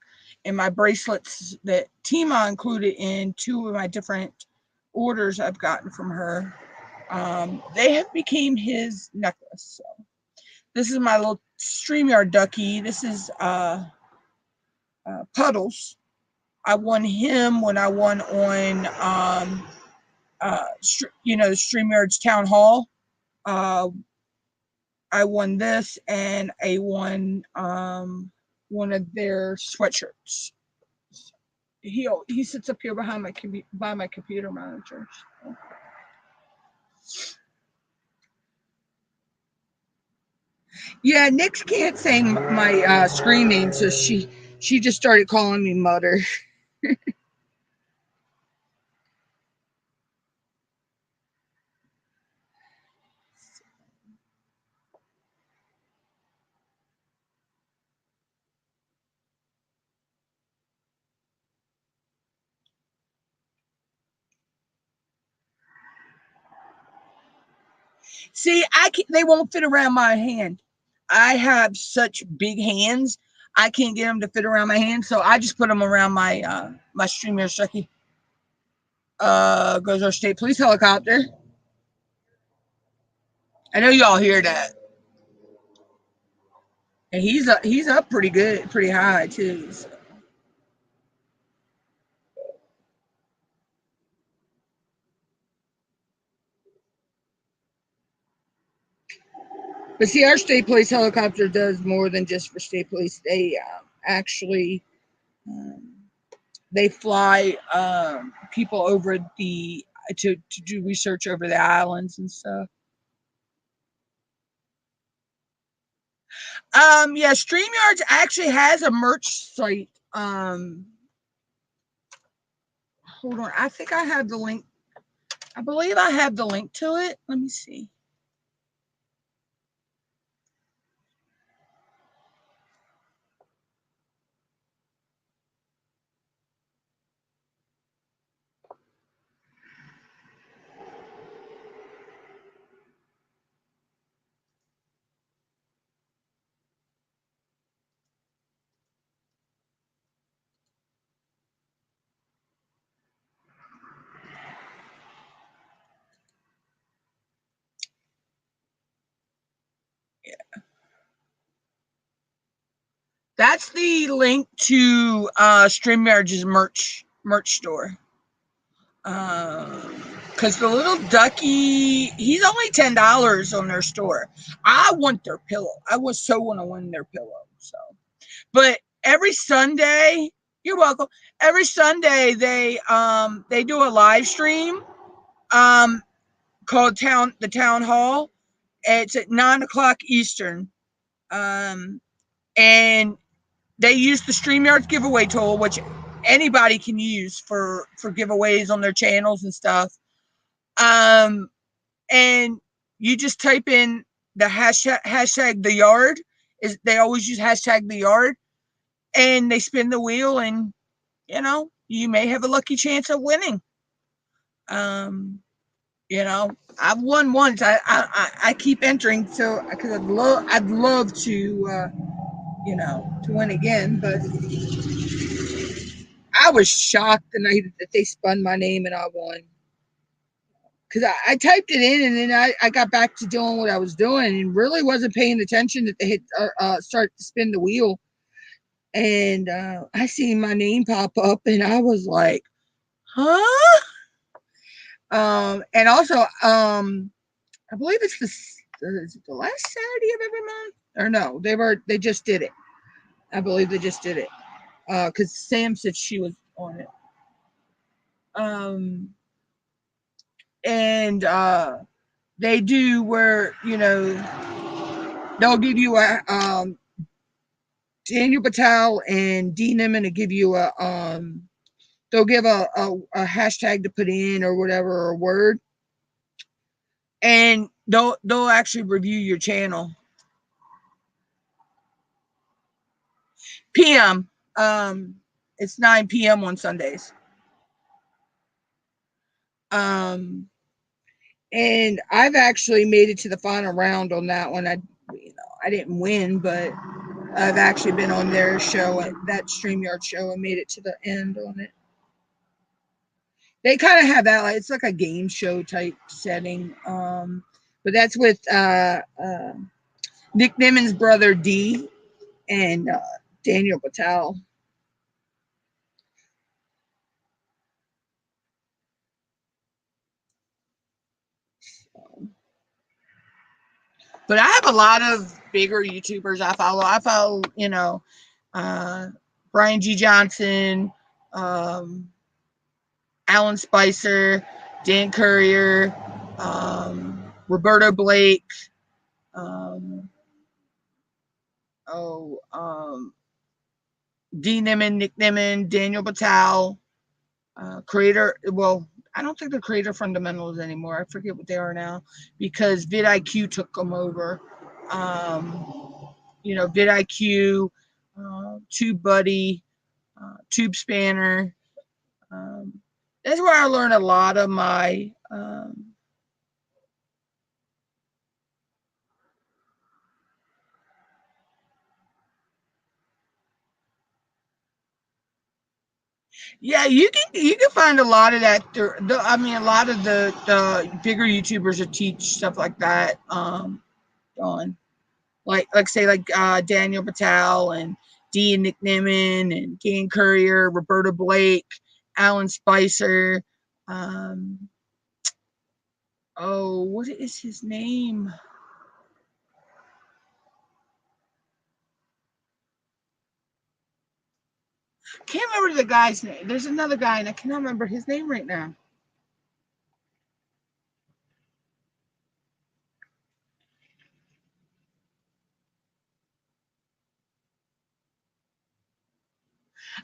and my bracelets that Tima included in two of my different orders I've gotten from her. They have became his necklace. So this is my little StreamYard ducky. This is Puddles. I won him when I won on StreamYard's Town Hall. I won this, and I won one of their sweatshirts. He sits up here behind by my computer monitor. So. Yeah, Nyx can't say my screen name, so she just started calling me Mutter. See, they won't fit around my hand. I have such big hands. I can't get them to fit around my hand, so I just put them around my StreamYard Chucky. Goes our state police helicopter. I know y'all hear that. And he's up pretty good, pretty high too. So. But see, our state police helicopter does more than just for state police. They actually um, they fly people over to do research over the islands and stuff. Yeah, StreamYards actually has a merch site. Hold on, I think I have the link. I believe I have the link to it. Let me see. That's the link to StreamYard's merch store. because the little ducky, he's only $10 on their store. I want their pillow. I was so want to win their pillow. So, but every Sunday, you're welcome. Every Sunday they do a live stream called the town hall. It's at 9 o'clock Eastern, and they use the StreamYard giveaway tool, which anybody can use for giveaways on their channels and stuff. And you just type in the hashtag the yard. Is they always use hashtag the yard, and they spin the wheel, and you may have a lucky chance of winning. I've won once. I keep entering, so because I'd love to to win again, but I was shocked the night that they spun my name and I won. Because I typed it in, and then I got back to doing what I was doing and really wasn't paying attention that they had start to spin the wheel. And I seen my name pop up, and I was like, huh? And also, I believe it's the last Saturday of every month, or no, they just did it. I believe they just did it because Sam said she was on it. And they do where they'll give you a Daniel Patel and Dean Nimmin to give you a they'll give a hashtag to put in or whatever, or a word, and they'll actually review your channel. PM. It's 9 p.m. on Sundays. And I've actually made it to the final round on that one. I didn't win, but I've actually been on their show, at that StreamYard show, and made it to the end on it. They kind of have that, like, it's like a game show type setting. But that's with Nick Nimmin's brother D and Daniel Patel. But I have a lot of bigger YouTubers I follow. I follow, Brian G. Johnson, Alan Spicer, Dan Courier, Roberto Blake, D. Nimmin, Nick Nimmin, Daniel Patel, creator. Well, I don't think they're creator fundamentals anymore. I forget what they are now because vidIQ took them over. vidIQ, TubeBuddy, Tube Spanner. That's where I learned a lot of my yeah, you can find a lot of that. I mean, a lot of the bigger YouTubers that teach stuff like that. On like say like Daniel Patel and D and Nick Nimmin and Dan Courier, Roberta Blake, Alan Spicer. What is his name? Can't remember the guy's name. There's another guy, and I cannot remember his name right now.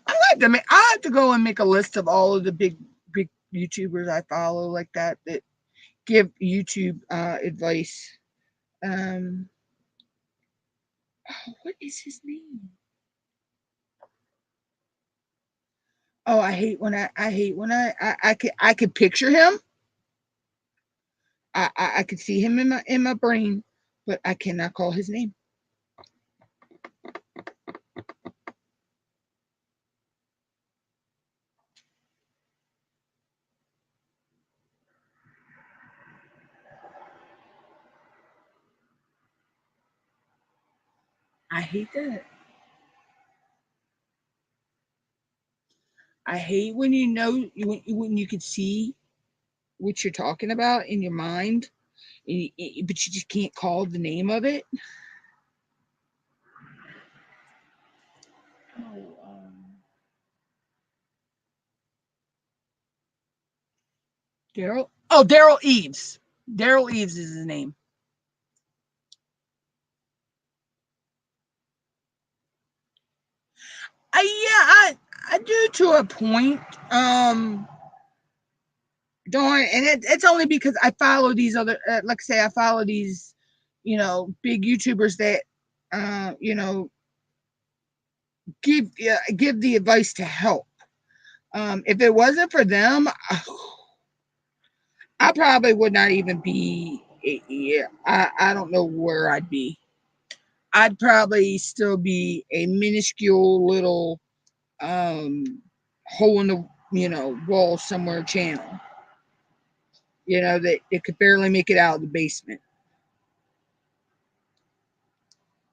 I have to go and make a list of all of the big YouTubers I follow like that give YouTube advice. What is his name? Oh, I hate when I could picture him. I could see him in my brain, but I cannot call his name. I hate that. I hate when when you can see what you're talking about in your mind, but you just can't call the name of it. Oh, Daryl. Oh, Daryl Eves. Daryl Eves is his name. I do to a point. Don't, and it's only because I follow these other, like I say, I follow these, big YouTubers that, give give the advice to help. If it wasn't for them, I probably would not even be. Yeah, I don't know where I'd be. I'd probably still be a minuscule little hole in the wall somewhere channel. That it could barely make it out of the basement.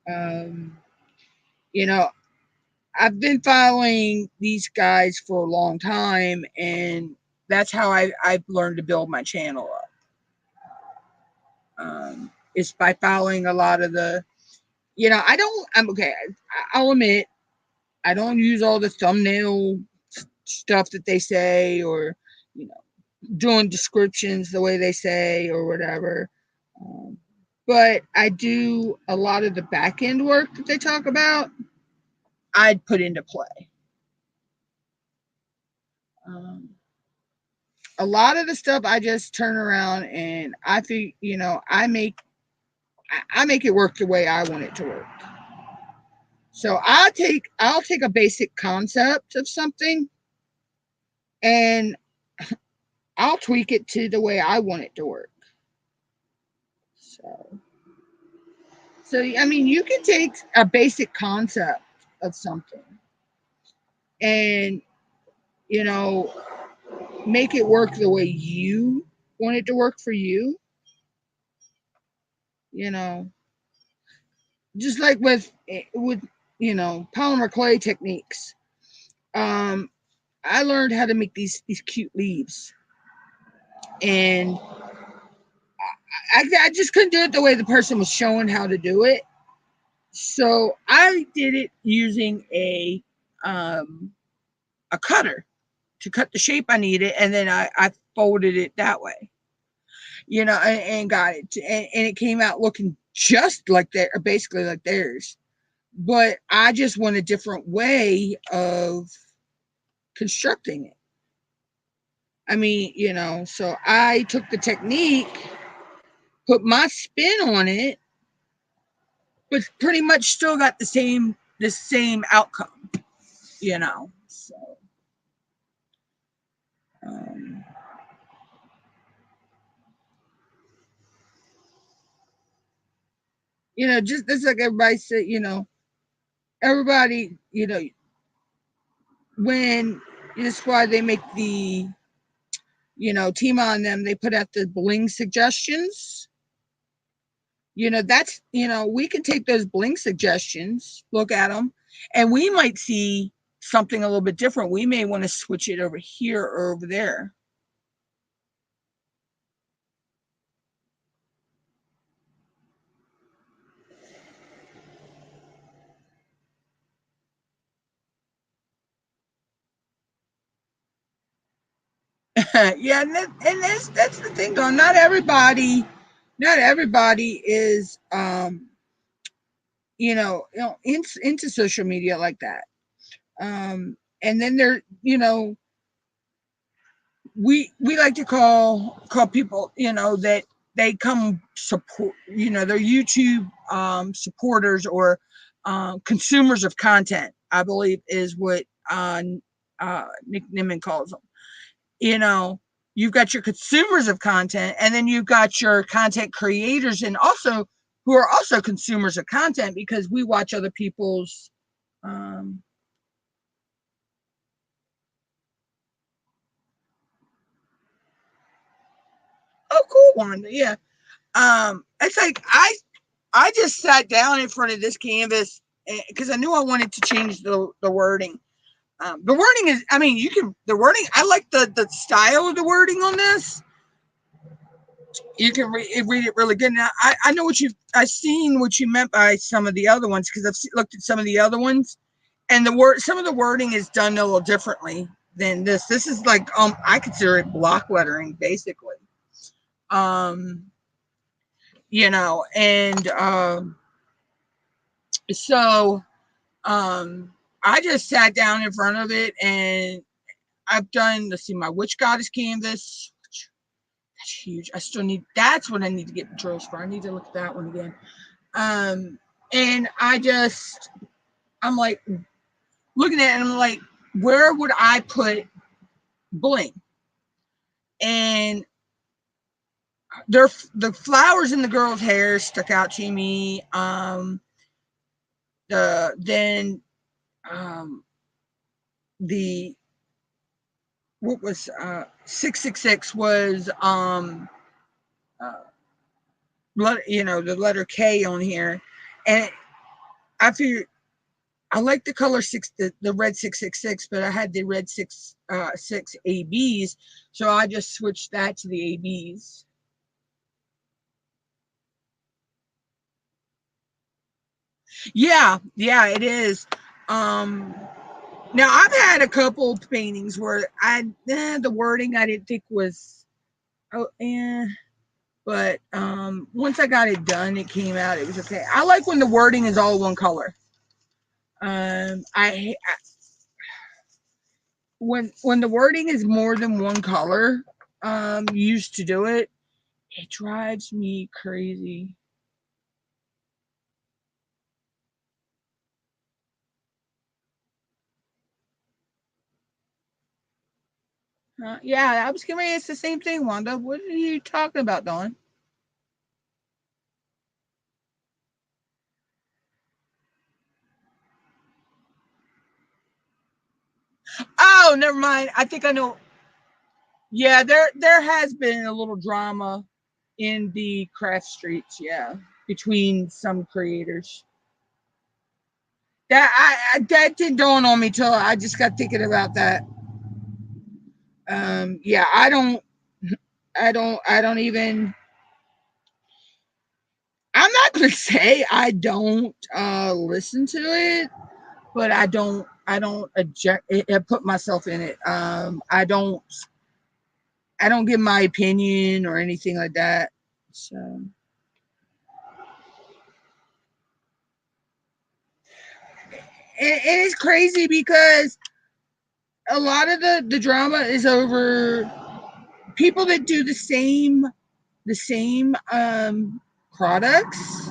Um, you know, I've been following these guys for a long time, and that's how I've learned to build my channel up. Is by following a lot of the, I don't, I'm okay. I'll admit, I don't use all the thumbnail stuff that they say, or, you know, doing descriptions the way they say or whatever. But I do a lot of the back end work that they talk about. I'd put into play. A lot of the stuff I just turn around and I think, I make it work the way I want it to work. So I'll take a basic concept of something and I'll tweak it to the way I want it to work. So I mean, you can take a basic concept of something and, you know, make it work the way you want it to work for you. You know, just like with polymer clay techniques. Um, I learned how to make these cute leaves, and I just couldn't do it the way the person was showing how to do it. So I did it using a cutter to cut the shape I needed, and then I folded it that way, and got it, and it came out looking just like that, basically like theirs. But I just want a different way of constructing it. I mean, so I took the technique, put my spin on it, but pretty much still got the same outcome, So, um, just that's like everybody said, everybody, when that's why they make the team on them, they put out the bling suggestions. That's, we can take those bling suggestions, look at them, and we might see something a little bit different. We may want to switch it over here or over there. Yeah, and that's the thing though. Not everybody is into social media like that. And then there, we like to call people, that they come support, they're YouTube supporters or consumers of content, I believe is what Nick Nimmin calls them. You've got your consumers of content, and then you've got your content creators, and also who are also consumers of content because we watch other people's oh, cool one. Yeah. It's like I just sat down in front of this canvas because I knew I wanted to change the wording. The wording is, I mean, the wording, I like the style of the wording on this. You can read it really good. Now, I know I've seen what you meant by some of the other ones, because I've looked at some of the other ones, and some of the wording is done a little differently than this. This is like, I consider it block lettering, basically. Um, and so I just sat down in front of it, and I've done, let's see, my Witch Goddess canvas. That's huge. That's what I need to get drills for. I need to look at that one again. And I'm like looking at it, and I'm like, where would I put bling? And the flowers in the girl's hair stuck out to me. The what was 666 was the letter K on here, and I figured I like the color the red 666, but I had the red 6 ABs, so I just switched that to the ABs. Yeah, it is. Now I've had a couple paintings where the wording I didn't think was, but once I got it done, it came out. It was okay. I like when the wording is all one color. I when the wording is more than one color, used to do it, it drives me crazy. Yeah, I was getting it's the same thing, Wanda. What are you talking about, Dawn? Oh, never mind. I think I know. Yeah, there has been a little drama in the craft streets, yeah, between some creators. That didn't dawn on me till I just got thinking about that. Yeah, I don't even. I'm not gonna say I don't listen to it, but I don't eject put myself in it. I don't give my opinion or anything like that. So it's crazy because a lot of the drama is over people that do the same products.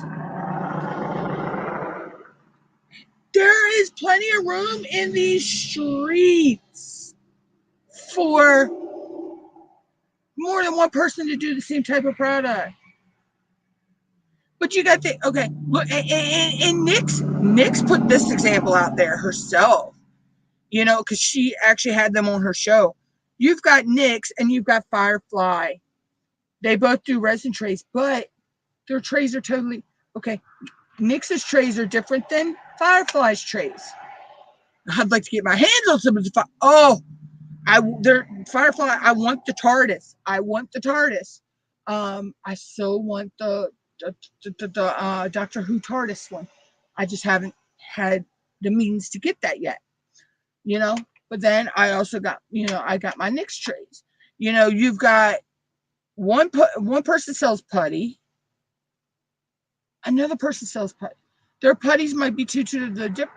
There is plenty of room in these streets for more than one person to do the same type of product. But you got to think, okay, look, and Nyx put this example out there herself, because she actually had them on her show. You've got Nyx and you've got Firefly. They both do resin trays, but their trays are totally okay. Nyx's trays are different than Firefly's trays. I'd like to get my hands on some of the Firefly. I want the TARDIS. I so want the Doctor Who TARDIS one. I just haven't had the means to get that yet. But then I also got I got my Nyx trays. You've got one person sells putty, another person sells putty. Their putties might be to the dip.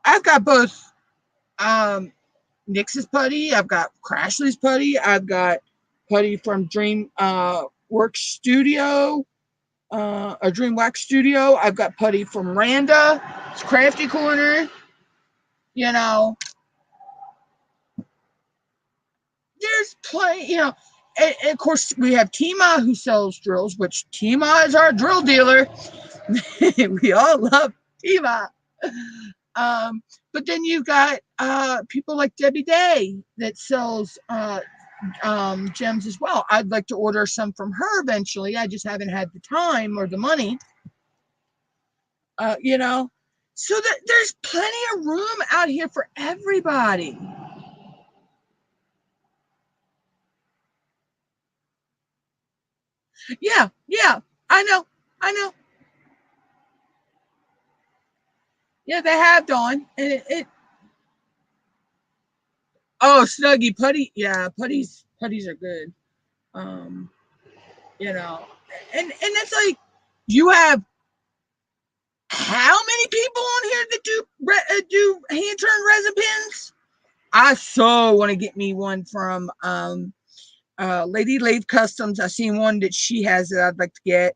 I've got both Nyx's putty. I've got Crashly's putty. I've got putty from Dream Work Studio, or Dream Wax Studio. I've got putty from Randa. It's Crafty Corner. There's plenty. And of course we have Tima who sells drills, which Tima is our drill dealer. We all love Tima. But then you've got people like Debbie Day that sells gems as well. I'd like to order some from her eventually. I just haven't had the time or the money. So that there's plenty of room out here for everybody. Yeah, yeah. I know. I know. Yeah, they have Dawn. And it oh, Snuggie Putty. Yeah, putties are good. Um, you know. And it's like you have how many people on here that do hand turned resin pins? I so want to get me one from Lady Lathe Customs. I seen one that she has that I'd like to get.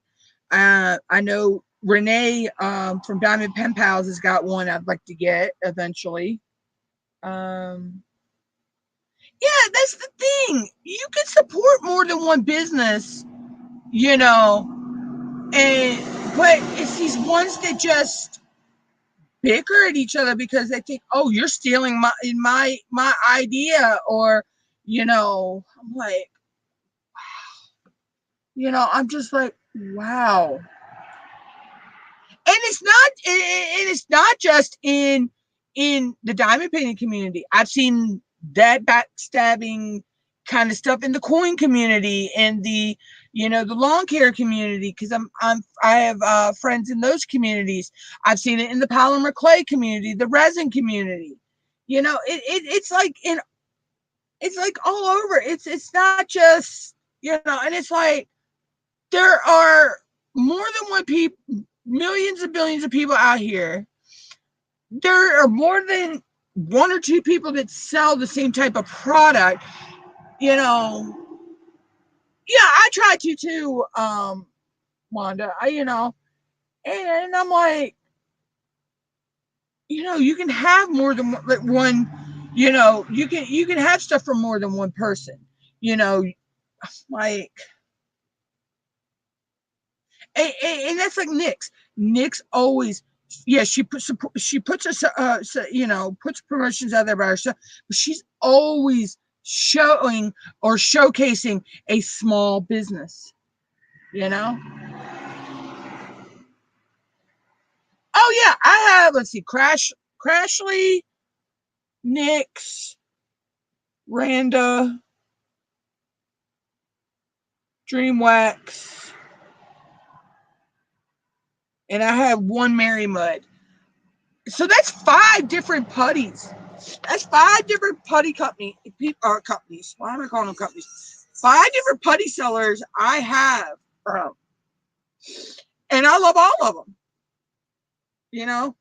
I know Renee from Diamond Pen Pals has got one I'd like to get eventually. Um, yeah, that's the thing. You can support more than one business, you know, and but it's these ones that just bicker at each other because they think, oh, you're stealing my idea, or I'm like, I'm just like, wow. And it's not just in the diamond painting community. I've seen that backstabbing kind of stuff in the coin community and the lawn care community, because I have friends in those communities. I've seen it in the polymer clay community, the resin community. It's like all over. It's not just and it's like there are more than one people, millions and billions of people out here. There are more than one or two people that sell the same type of product. You know, yeah, I try to too, Wanda. And I'm like, you can have more than one. You can have stuff from more than one person. You know, like and that's like Nyx. Nyx always, yeah, she puts us, puts promotions out there by herself, but she's always showing or showcasing a small business. You know. Oh yeah, I have. Let's see, Crashly, Nyx, Randa, Dreamwax, and I have one Mary Mud. So that's 5 different putties. That's 5 different putty companies. Why am I calling them companies? 5 different putty sellers I have, and I love all of them. You know.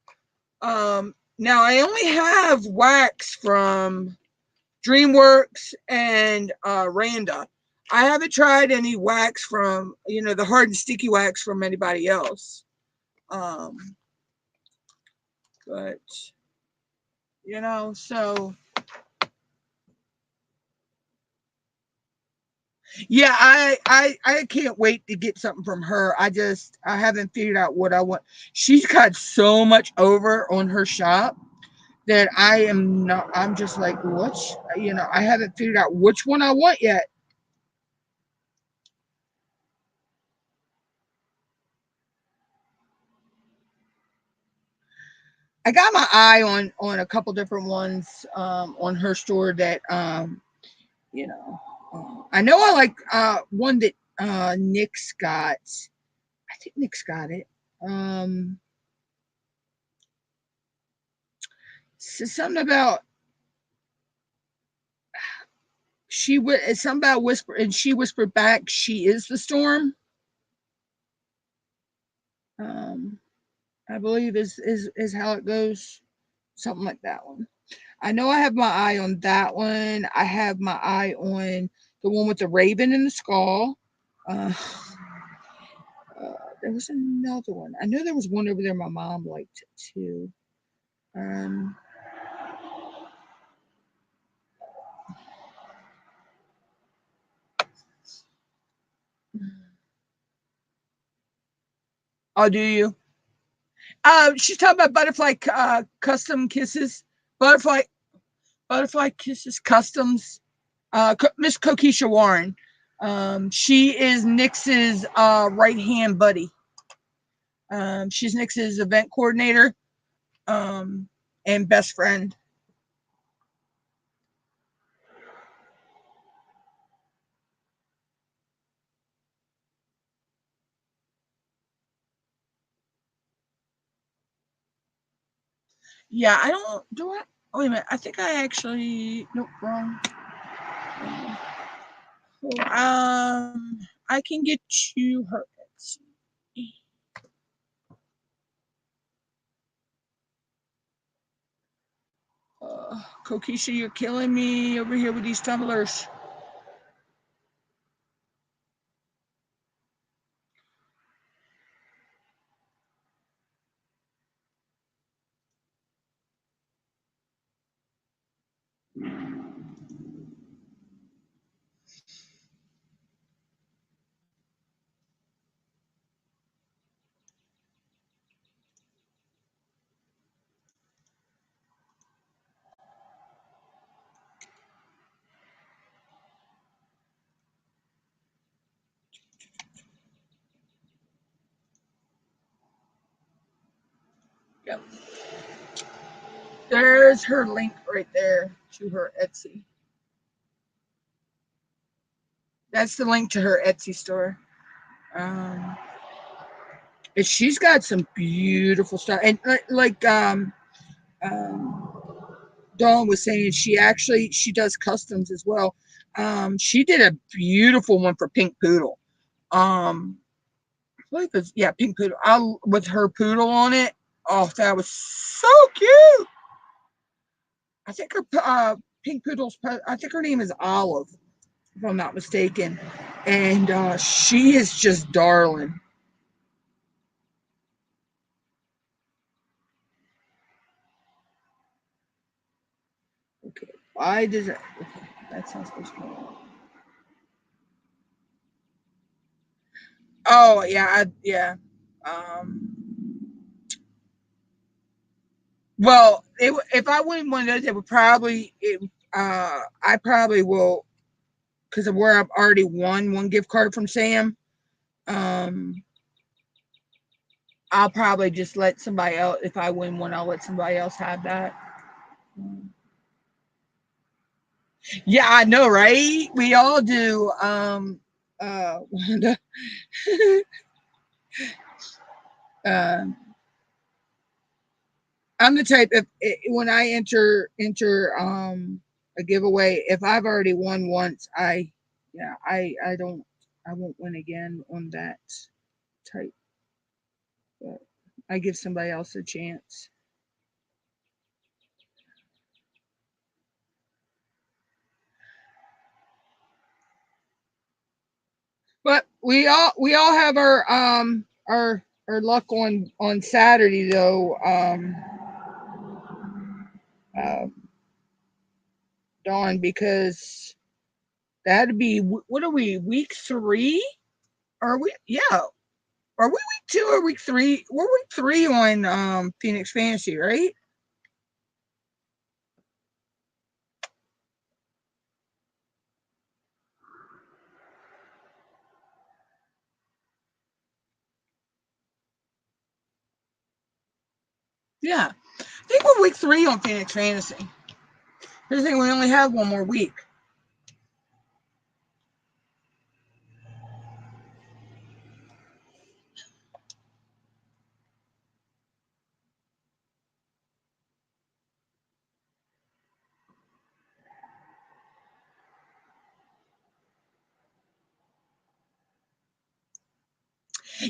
Now I only have wax from DreamWorks and Randa. I haven't tried any wax from the hard and sticky wax from anybody else. Um, but so yeah, I can't wait to get something from her. I haven't figured out what I want. She's got so much over on her shop that I am not. I'm just like, I haven't figured out which one I want yet. I got my eye on a couple different ones on her store that you know I know I like one that Nick's got. I think Nick's got it. Um, something about something about whisper, and she whispered back, "She is the storm." Um, I believe is how it goes. Something like that one. I know I have my eye on that one. I have my eye on the one with the raven and the skull. Uh, there was another one. I know there was one over there my mom liked too. Um, oh, do you? She's talking about butterfly custom kisses. Butterfly butterfly kisses customs. Miss Kokisha Warren. She is Nyx's right hand buddy. She's Nyx's event coordinator and best friend. Yeah, I don't do it. Wait a minute. I think I actually nope wrong. I can get you her. Let's see. Kokisha, you're killing me over here with these tumblers. Yep. There's her link right there to her Etsy. That's the link to her Etsy store. Um, she's got some beautiful stuff, and um, Dawn was saying, she does customs as well. She did a beautiful one for Pink Poodle. I believe it's, yeah, Pink Poodle. With her poodle on it. Oh, that was so cute. I think her Pink Poodle's. I think her name is Olive, if I'm not mistaken, and she is just darling. Okay, why does it? Okay, that's not supposed to be. Oh yeah, yeah. Um, well, if I win one of those, it would probably. I probably will, because of where I've already won one gift card from Sam. Um, I'll probably just let somebody else. If I win one, I'll let somebody else have that. Yeah, I know, right? We all do. Uh, uh, I'm the type of when I enter a giveaway, if I've already won once, I don't I won't win again on that type. But I give somebody else a chance. But we all have our luck on Saturday though. Uh, Dawn, because that'd be, what are we, week 3? Are we? Yeah. Are we week 2 or week 3? We're week 3 on Phoenix Fantasy, right? Yeah. I think we're week 3 on Phoenix Fantasy. I think we only have one more week.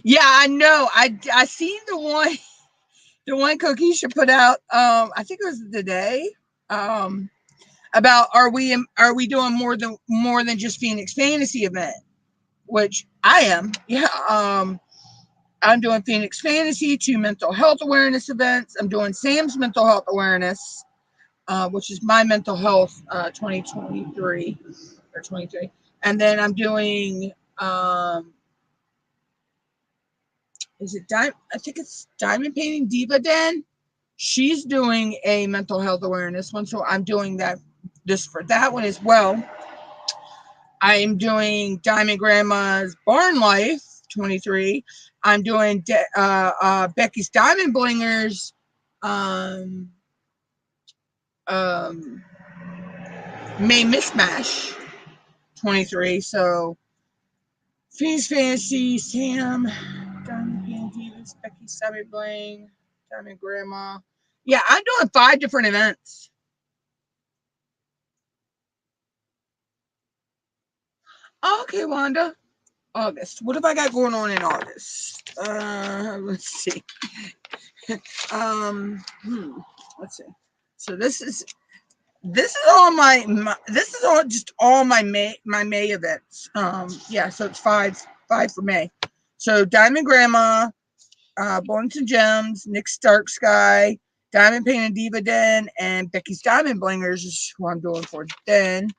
Yeah, I know. I seen the one Kokisha put out. I think it was today. Um, about are we doing more than just Phoenix Fantasy event, which I am. Yeah. I'm doing Phoenix Fantasy, 2 mental health awareness events. I'm doing Sam's mental health awareness, which is my mental health 2023 or 23. And then I'm doing, is it Diamond? I think it's Diamond Painting Diva Den. She's doing a mental health awareness one, so I'm doing this for that one as well. I am doing Diamond Grandma's Barn Life 23. I'm doing Becky's Diamond Blingers um, um, May Mismatch 23. So Phoenix Fantasy, Sam, Diamond Divas, Becky's Diamond Bling, Diamond Grandma. Yeah, I'm doing 5 different events. Okay, Wanda. August. What have I got going on in August? Let's see. um, hmm, let's see. So this is all my this is all just all my May events. Yeah, so it's five for May. So Diamond Grandma, Bones and Gems, Nick's Dark Sky, Diamond Painted Diva Den, and Becky's Diamond Blingers is who I'm doing for then.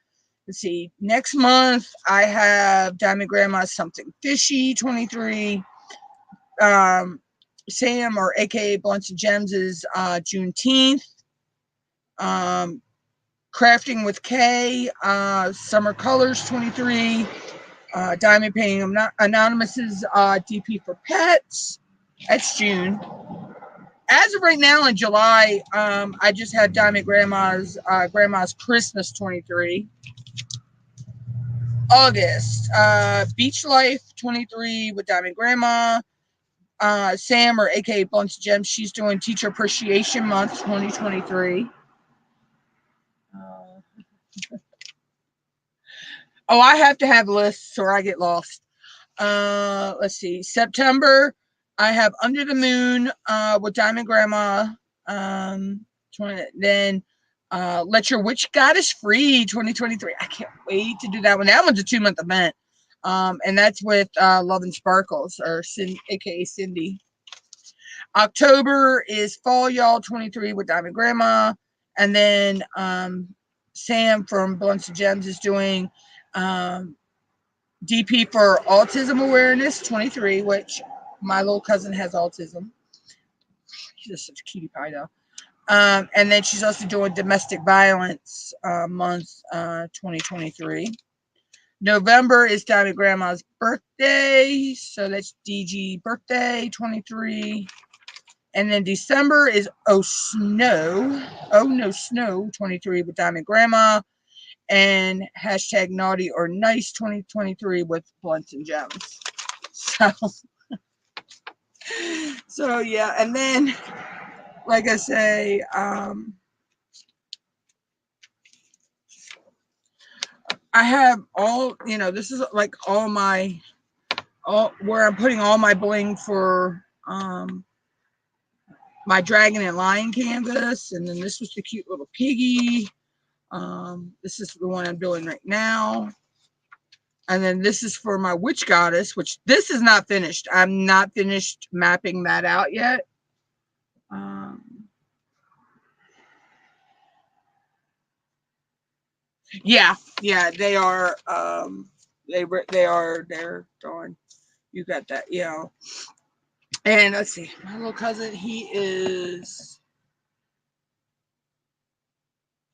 Let's see. Next month I have Diamond Grandma's Something Fishy 23. Sam or aka Blunts and Gems is Juneteenth. Crafting with K, Summer Colors 23. Diamond Painting Anonymous's DP for Pets. That's June. As of right now in July, I just had Diamond Grandma's Christmas 23. August, Beach Life 23 with Diamond Grandma. Sam or aka Blunts Gems, she's doing Teacher Appreciation Month 2023. Oh, I have to have lists or I get lost. Let's see. September, I have Under the Moon with Diamond Grandma. 20, then Let Your Witch Goddess Free 2023. I can't wait to do that one. That one's a 2-month event. And that's with Love and Sparkles, or aka Cindy. October is Fall Y'all 23 with Diamond Grandma. And then Sam from Blunts and Gems is doing DP for Autism Awareness 23, which my little cousin has autism. She's just such a cutie pie, though. And then she's also doing Domestic Violence Month 2023. November is Diamond Grandma's birthday, so that's DG Birthday 23. And then December is Oh No Snow 23 with Diamond Grandma. And hashtag Naughty or Nice 2023 with Blunts and Gems. So yeah, and then like I say, I have all, this is like all where I'm putting all my bling for my Dragon and Lion canvas, and then this was the cute little piggy. This is the one I'm doing right now. And then this is for my Witch Goddess, which this is not finished. I'm not finished mapping that out yet. Yeah, they are. They're drawing. You got that, And let's see, my little cousin, he is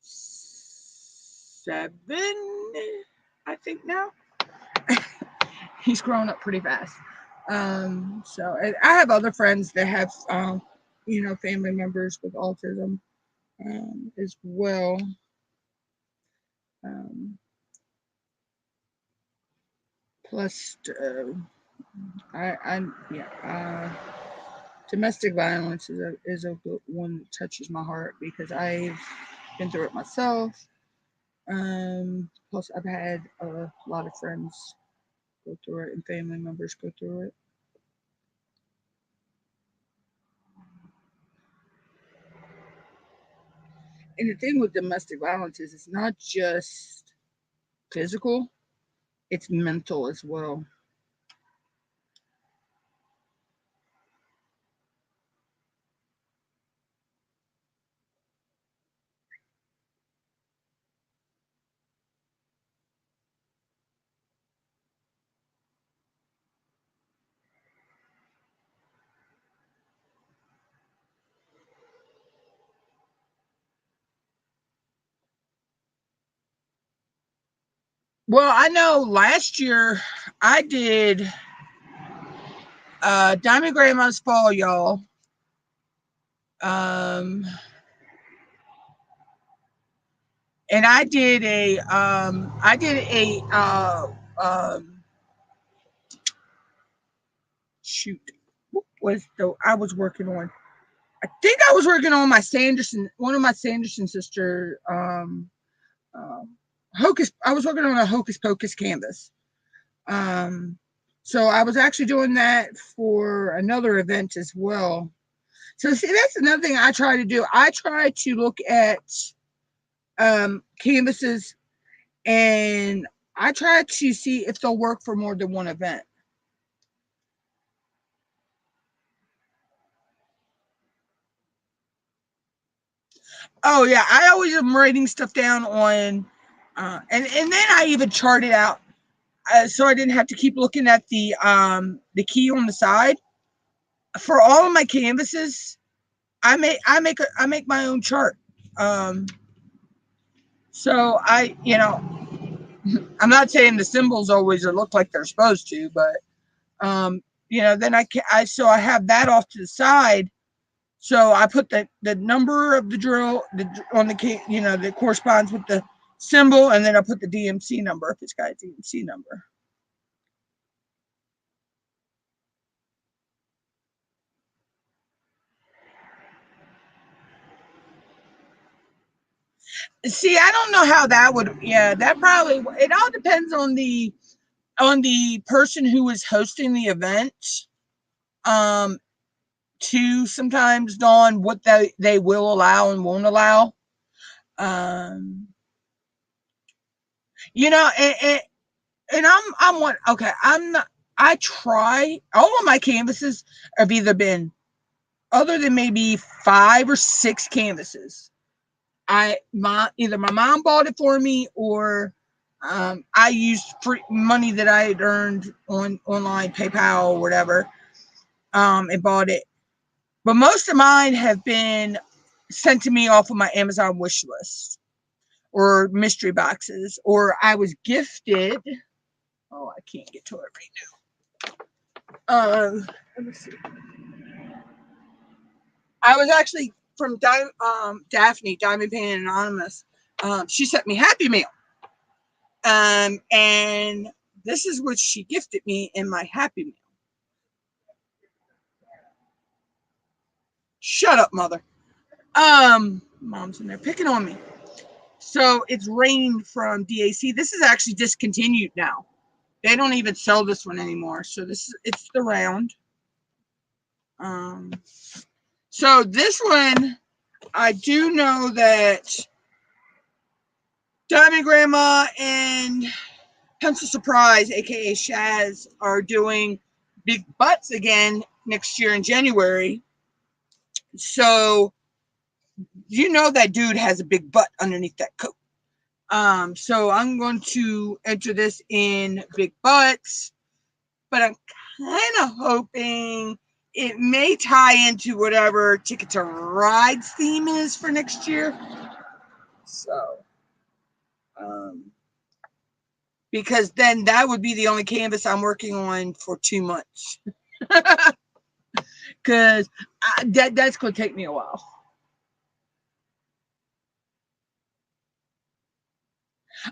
7, I think now. He's grown up pretty fast. So I have other friends that have, family members with autism as well. Plus, domestic violence is a good one that touches my heart because I've been through it myself. Plus, I've had a lot of friends go through it and family members go through it. And the thing with domestic violence is it's not just physical, it's mental as well. Well, I know last year I did Diamond Grandma's Fall, y'all. And I did shoot, what was the I was working on? I think I was working on my Sanderson, one of my Sanderson sister, I was working on a Hocus Pocus canvas. So I was actually doing that for another event as well. So see, that's another thing I try to do. I try to look at canvases, and I try to see if they'll work for more than one event. Oh yeah, I always am writing stuff down on, and then I even chart it out, so I didn't have to keep looking at the key on the side. For all of my canvases, I make my own chart. Um, so I'm not saying the symbols always look like they're supposed to, but then I have that off to the side. So I put the number of the drill on the key, that corresponds with the symbol, and then I put the DMC number if it's got a DMC number. See, I don't know how that would. Yeah, that probably. It all depends on the person who is hosting the event. To sometimes, Dawn, what they will allow and won't allow. And I'm one. Okay, I'm not. I try. All of my canvases have either been, other than maybe 5 or 6 canvases, either my mom bought it for me, or I used free money that I had earned on online, PayPal or whatever, and bought it. But most of mine have been sent to me off of my Amazon wish list or mystery boxes, or I was gifted. Oh, I can't get to it right now. Let me see. I was actually from Daphne, Diamond Painted Anonymous. She sent me Happy Meal. And this is what she gifted me in my Happy Meal. Shut up, mother. Mom's in there picking on me. So it's Rain from DAC. This is actually discontinued now. They don't even sell this one anymore. So it's the round. So this one, I do know that Diamond Grandma and Pencil Surprise, aka Shaz, are doing big butts again next year in January. So that dude has a big butt underneath that coat. So I'm going to enter this in big butts, but I'm kind of hoping it may tie into whatever Ticket to Ride's theme is for next year. So, because then that would be the only canvas I'm working on for 2 months. Because that's going to take me a while.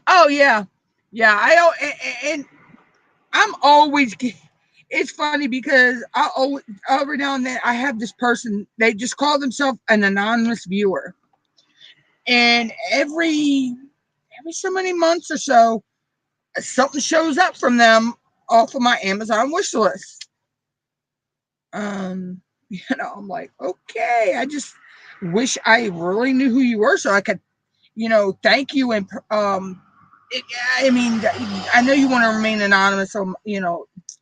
Oh, yeah. Yeah, and I'm always, it's funny because I always, every now and then, I have this person, they just call themselves an anonymous viewer. And every so many months or so, something shows up from them off of my Amazon wish list. I'm like, okay, I just wish I really knew who you were so I could, thank you. And I mean, I know you want to remain anonymous,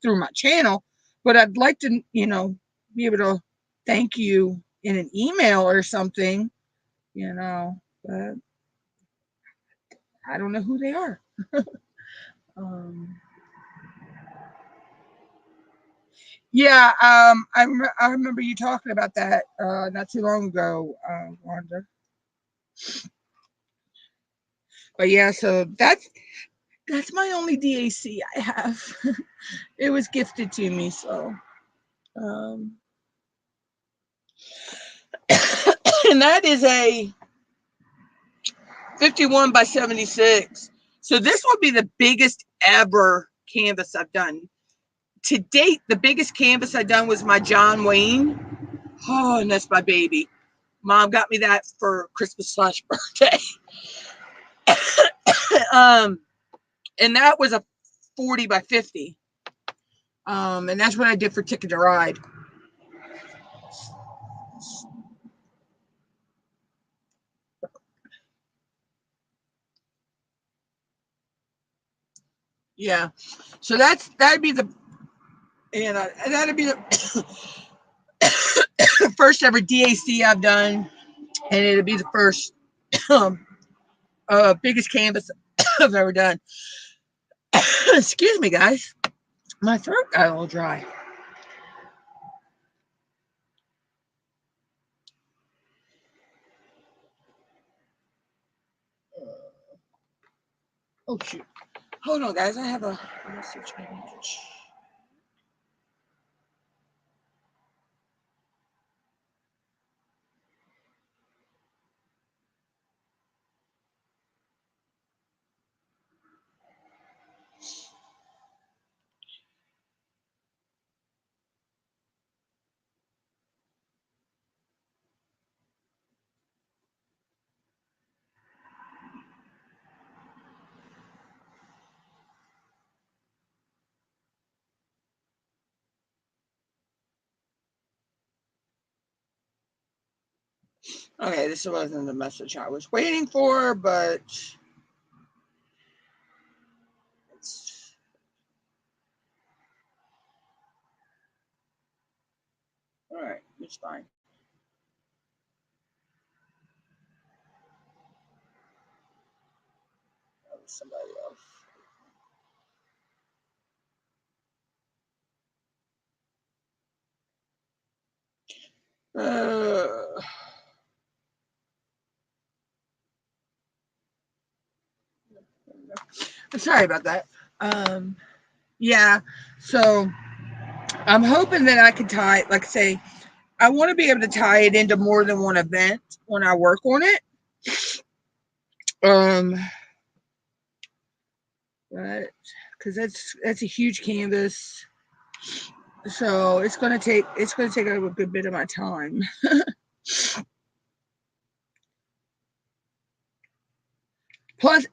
through my channel, but I'd like to, be able to thank you in an email or something, but I don't know who they are. Yeah, I remember you talking about that not too long ago, Wanda. But yeah, so that's my only DAC I have. It was gifted to me, so and that is a 51 by 76. So this will be the biggest ever canvas I've done. To date, the biggest canvas I've done was my John Wayne. Oh, and that's my baby. Mom got me that for Christmas / birthday. And that was a 40 by 50. And that's what I did for Ticket to Ride. Yeah. So that'd be the, and that'd be the first ever DAC I've done, and it'll be the first biggest canvas I've ever done. Excuse me, guys. My throat got a little dry. Oh shoot. Hold on, guys. I have a message. Okay, this wasn't the message I was waiting for, but it's all right. It's fine. That was somebody else. Sorry about that. Yeah, so I'm hoping that I can tie, like say, I want to be able to tie it into more than one event when I work on it. Um, but because that's a huge canvas, so it's gonna take up a good bit of my time. Plus,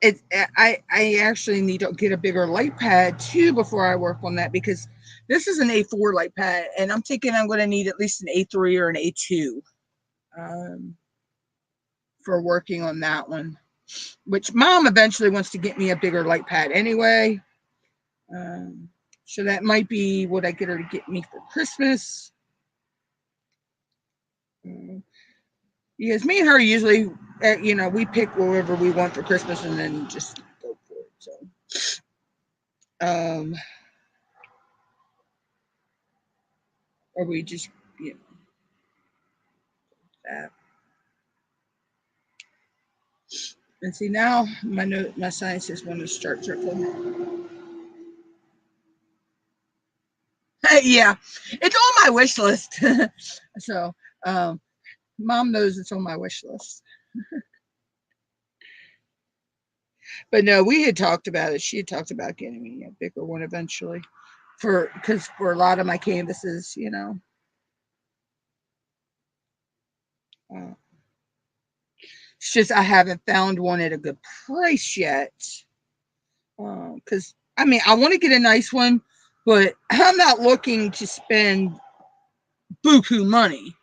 I actually need to get a bigger light pad too before I work on that, because this is an A4 light pad, and I'm thinking I'm going to need at least an A3 or an A2 for working on that one. Which Mom eventually wants to get me a bigger light pad anyway, so that might be what I get her to get me for Christmas. Because me and her usually, we pick whatever we want for Christmas and then just go for it. So, or we just, that. And see, now my scientists want to start trickling. Yeah, it's on my wish list. So, Mom knows it's on my wish list. But no, we had talked about it. She had talked about getting me a bigger one eventually, because for a lot of my canvases, uh, it's just I haven't found one at a good price yet. Because I mean, I want to get a nice one, but I'm not looking to spend buku money.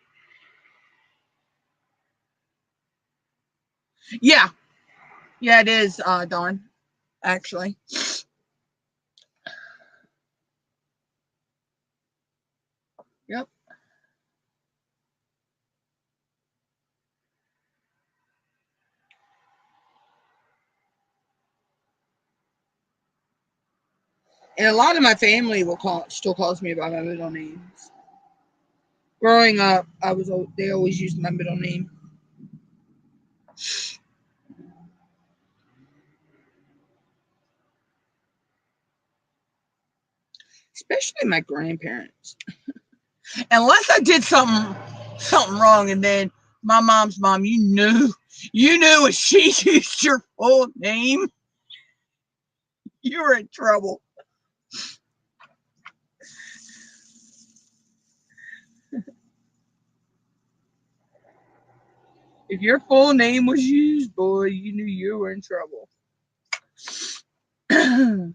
Yeah, yeah, it is, Dawn. Actually, yep. And a lot of my family still calls me by my middle names. Growing up, they always used my middle name. Especially my grandparents. Unless I did something wrong, and then my mom's mom, you knew if she used your full name, you were in trouble. If your full name was used, boy, you knew you were in trouble. That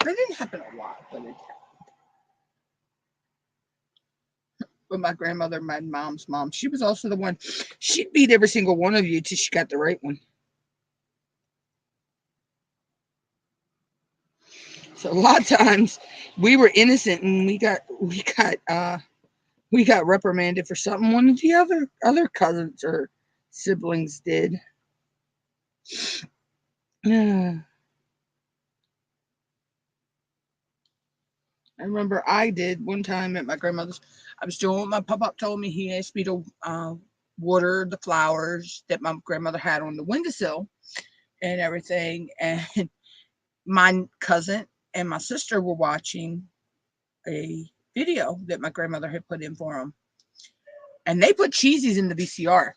didn't happen a lot, but it happened. But my grandmother, my mom's mom, she was also the one. She'd beat every single one of you till she got the right one. So a lot of times we were innocent and we got reprimanded for something one of the other cousins or siblings did. Yeah. I remember I did one time at my grandmother's. I was doing what my pop told me. He asked me to water the flowers that my grandmother had on the windowsill and everything. And my cousin and my sister were watching a video that my grandmother had put in for them. And they put cheesies in the VCR.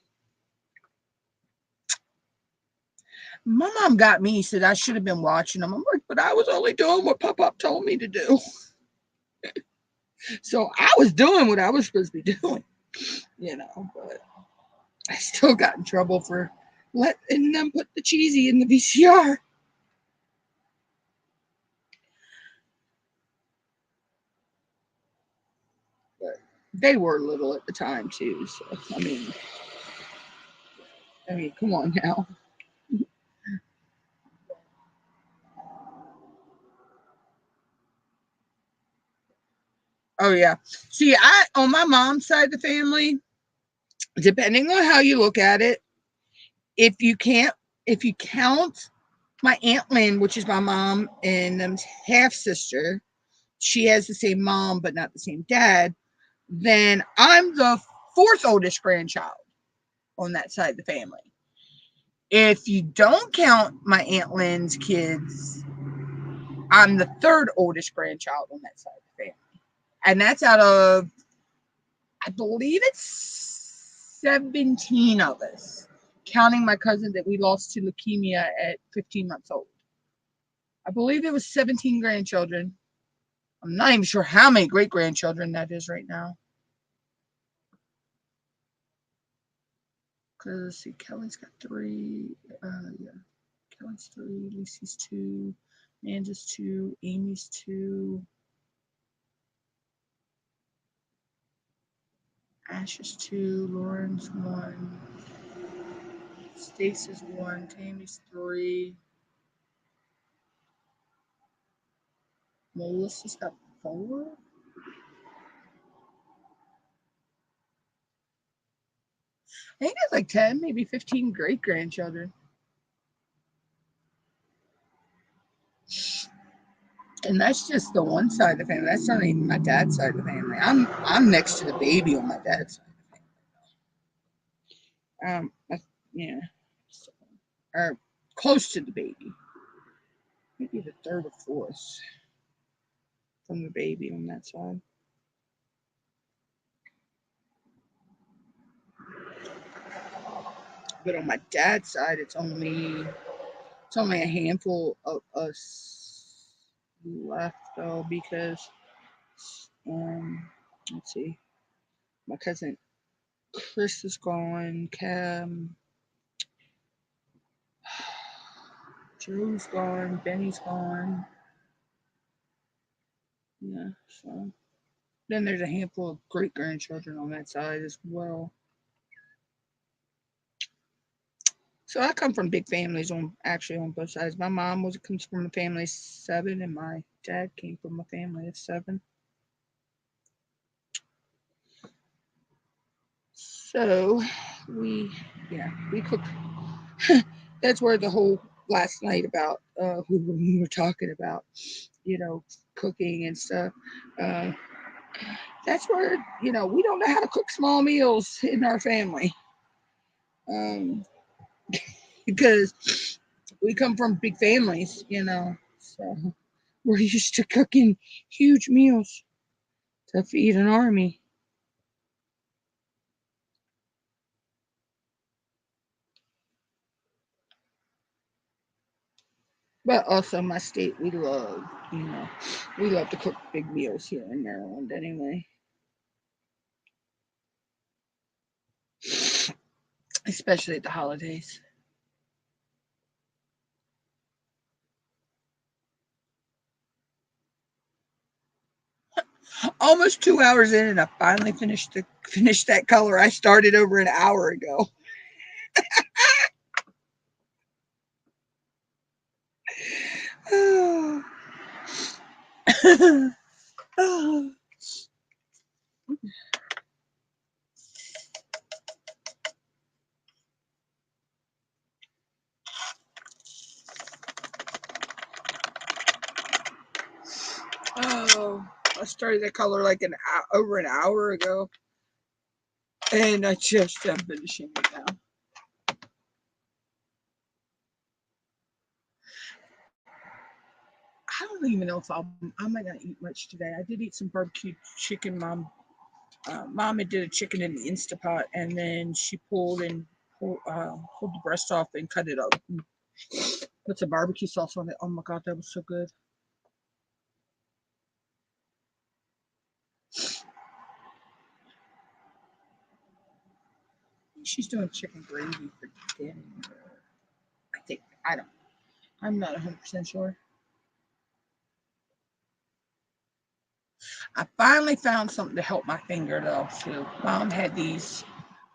My mom got me, said I should have been watching them. I'm like, but I was only doing what Pop told me to do. So I was doing what I was supposed to be doing, but I still got in trouble for letting them put the cheesy in the VCR. But they were little at the time too, so I mean, come on now. Oh yeah. See, I on my mom's side of the family, depending on how you look at it, if you can't if you count my Aunt Lynn, which is my mom and half sister, she has the same mom but not the same dad, then I'm the fourth oldest grandchild on that side of the family. If you don't count my Aunt Lynn's kids, I'm the third oldest grandchild on that side of the family. And that's out of, I believe it's 17 of us, counting my cousin that we lost to leukemia at 15 months old. I believe it was 17 grandchildren. I'm not even sure how many great grandchildren that is right now. Because, see, Kelly's got 3. Yeah. Kelly's 3. Lucy's 2. Amanda's 2. Amy's 2. Ash is 2. Lauren's 1. Stacy's 1. Tammy's 3. Melissa's got 4. I think it's like 10, maybe 15 great grandchildren. And that's just the one side of the family. That's not even my dad's side of the family. I'm next to the baby on my dad's side. Yeah, so, or close to the baby. Maybe the third or fourth from the baby on that side. But on my dad's side, it's only a handful of us left though, because let's see, my cousin Chris is gone, Cam, Drew's gone, Benny's gone. Yeah, so then there's a handful of great grandchildren on that side as well. So I come from big families on both sides. My mom comes from a family of 7, and my dad came from a family of 7. So we cook. That's where the whole last night about we were talking about, cooking and stuff. Uh, that's where we don't know how to cook small meals in our family, because we come from big families, so we're used to cooking huge meals to feed an army. But also my state, we love, we love to cook big meals here in Maryland anyway. Especially at the holidays. Almost 2 hours in, and I finally finished that color I started over an hour ago. Oh, I started that color like over an hour ago, and I just am finishing it now. I don't even know if I might not eat much today. I did eat some barbecue chicken. Mama did a chicken in the Instapot, and then she pulled the breast off and cut it up. And put some barbecue sauce on it. Oh my god, that was so good. She's doing chicken gravy for dinner. I think I'm not 100% sure. I finally found something to help my finger though. So Mom had these.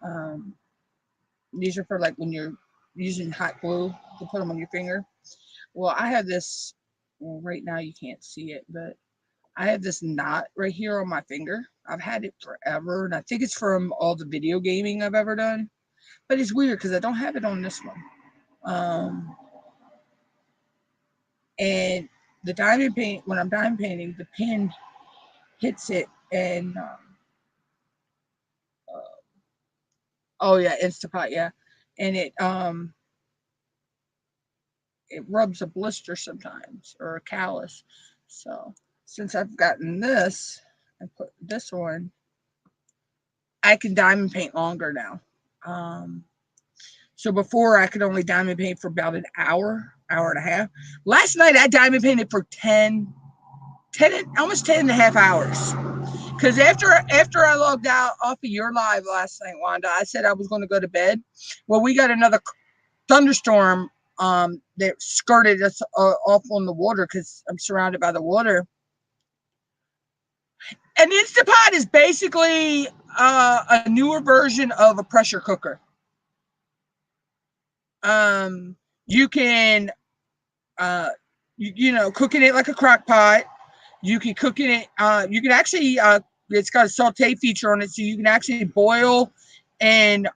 Um, these are for like when you're using hot glue to put them on your finger. Well, I have this. Well, right now you can't see it, but I have this knot right here on my finger. I've had it forever, and I think it's from all the video gaming I've ever done. But it's weird because I don't have it on this one. And the diamond paint, when I'm diamond painting, the pin hits it, and oh yeah, Instapot, yeah, and it rubs a blister sometimes or a callus. So since I've gotten this and put this on, I can diamond paint longer now. Um, so before I could only diamond paint for about an hour and a half. Last night I diamond painted for 10, almost 10 and a half hours. Because after I logged out off of your live last night, Wanda, I said I was going to go to bed. Well, we got another thunderstorm that skirted us off on the water because I'm surrounded by the water. An Instapot is basically a newer version of a pressure cooker. You can, cook in it like a crock pot. You can cook in it. You can actually, it's got a saute feature on it, so you can actually boil and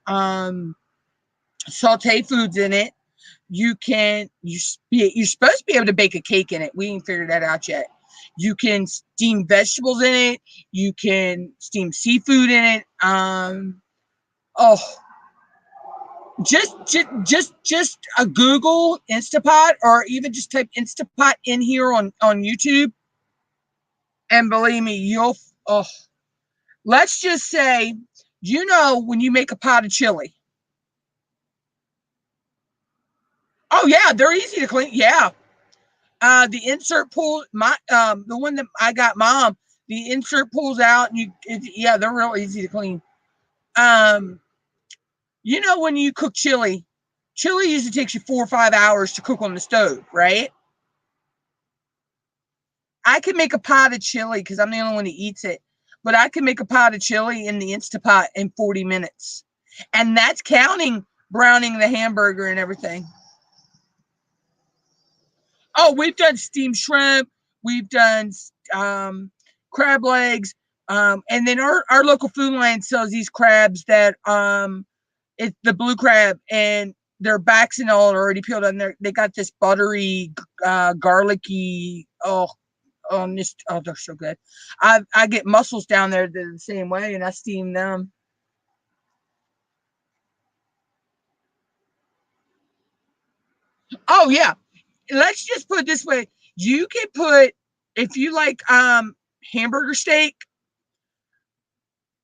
saute foods in it. You're supposed to be able to bake a cake in it. We ain't figured that out yet. You can steam vegetables in it. You can steam seafood in it. Oh, just a Google Instapot, or even just type Instapot in here on YouTube, and believe me, let's just say, when you make a pot of chili. Oh yeah, they're easy to clean. Yeah. The insert pull, the one that I got Mom, the insert pulls out, and they're real easy to clean. When you cook chili usually takes you 4 or 5 hours to cook on the stove, right? I can make a pot of chili because I'm the only one who eats it, but I can make a pot of chili in the Instapot in 40 minutes. And that's counting browning the hamburger and everything. Oh, we've done steamed shrimp. We've done crab legs. And then our local food line sells these crabs that it's the blue crab, and their backs and all are already peeled, and they got this buttery, garlicky. They're so good. I get mussels down there the same way, and I steam them. Oh yeah, let's just put it this way: you can put, if you like hamburger steak,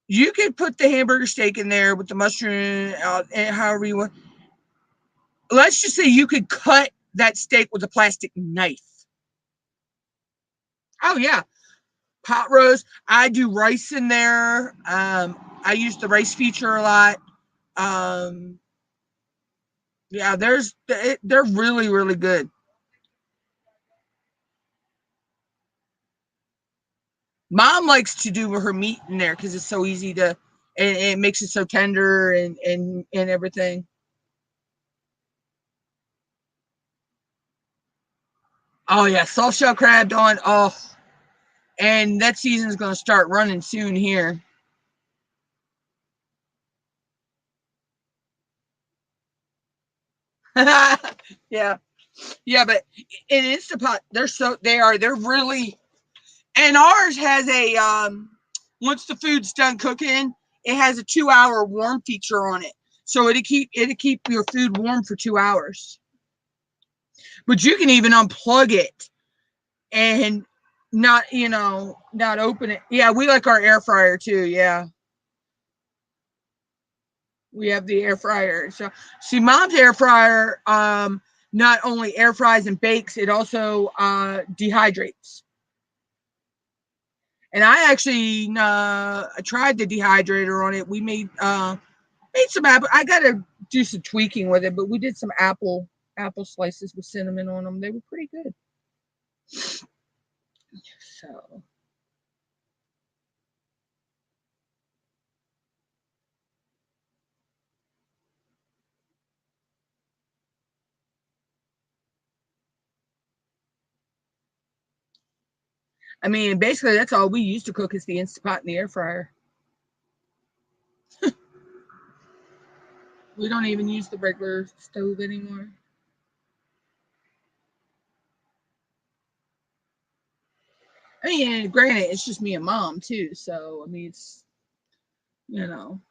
you can put the hamburger steak in there with the mushroom, and however you want. Let's just say you could cut that steak with a plastic knife. Oh yeah, pot roast. I do rice in there. I use the rice feature a lot. Um, yeah, they're really really good. Mom likes to do her meat in there because it's so easy to, and it makes it so tender and everything. Oh yeah, soft shell crab, Dawn. Oh, and that season's gonna start running soon here. Yeah, yeah, but in Instapot, they're really, and ours has a once the food's done cooking, it has a 2 hour warm feature on it, so it'll keep your food warm for 2 hours. But you can even unplug it and not not open it. Yeah, we like our air fryer too. Yeah, we have the air fryer. So see, Mom's air fryer not only air fries and bakes, it also dehydrates. And I actually tried the dehydrator on it. We made some apple. I gotta do some tweaking with it, but we did some apple slices with cinnamon on them. They were pretty good. So I mean, basically that's all we use to cook is the Instapot and the air fryer. We don't even use the regular stove anymore. I mean, granted, it's just me and Mom too, so I mean, it's you know,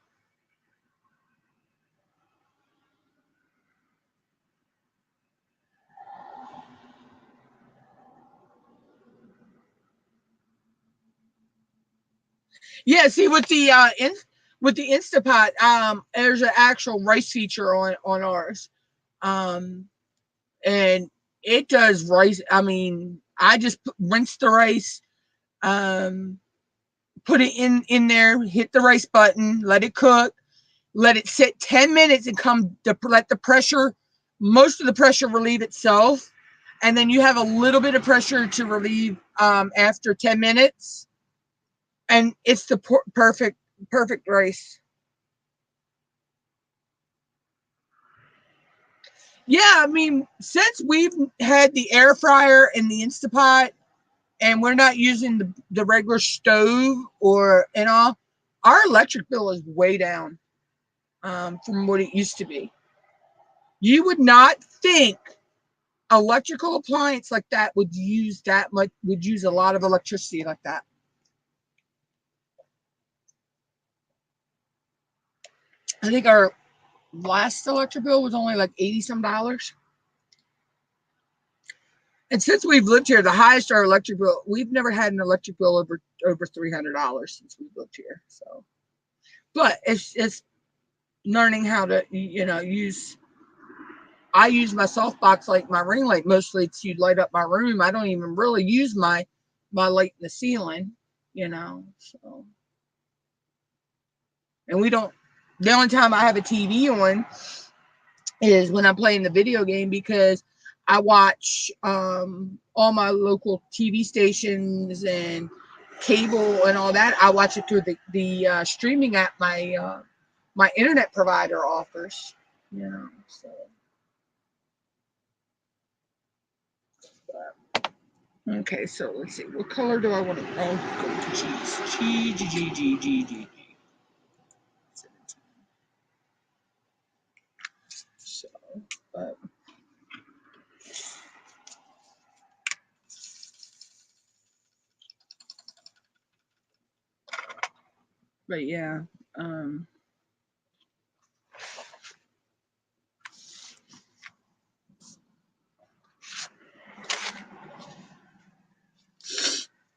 yeah. See, with the Instapot, there's an actual rice feature on ours, um, and it does rice. I mean, I just rinse the rice, um, put it in there, hit the rice button, let it cook, let it sit 10 minutes, and let the pressure, most of the pressure relieve itself, and then you have a little bit of pressure to relieve after 10 minutes, and it's the perfect rice. Yeah, I mean, since we've had the air fryer and the Instapot, and we're not using the regular stove or and all, our electric bill is way down from what it used to be. You would not think electrical appliance like that would use a lot of electricity like that. I think our last electric bill was only like 80 some dollars. And since we've lived here, the highest our electric bill, we've never had an electric bill over $300 since we've lived here. So, but it's learning how to use. I use my softbox like my ring light mostly to light up my room. I don't even really use my light in the ceiling, So, and we don't. The only time I have a TV on is when I'm playing the video game because I watch all my local TV stations and cable and all that. I watch it through the streaming app my internet provider offers. So. Okay, so let's see. What color do I want to? Oh, go to cheese. Cheese. So, but, but yeah. Um,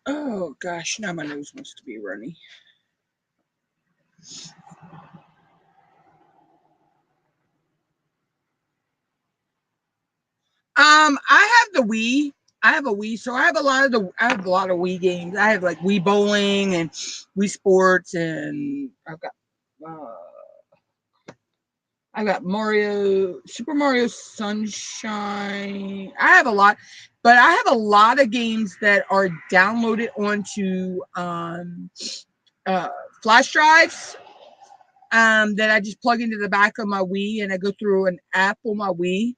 oh gosh, now my nose wants to be runny. I have the Wii. I have a Wii, so I have a lot of Wii games. I have like Wii Bowling and Wii Sports, and uh, I got Super Mario Sunshine. I have a lot, but I have a lot of games that are downloaded onto uh, flash drives that I just plug into the back of my Wii, and I go through an app on my Wii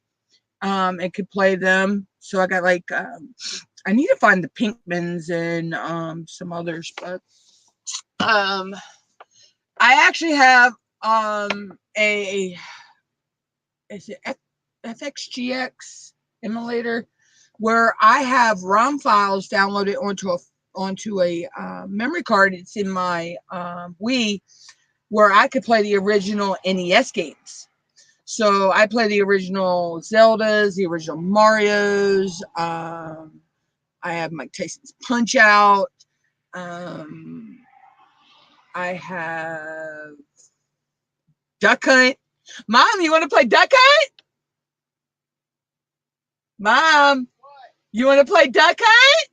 and could play them. So I got like I need to find the Pinkmans and some others, but I actually have a is it FXGX emulator where I have ROM files downloaded onto a memory card. It's in my Wii, where I could play the original NES games. So I play the original Zeldas, the original Marios. I have Mike Tyson's Punch Out. I have Duck Hunt. Mom, you want to play Duck Hunt? Mom, you want to play Duck Hunt?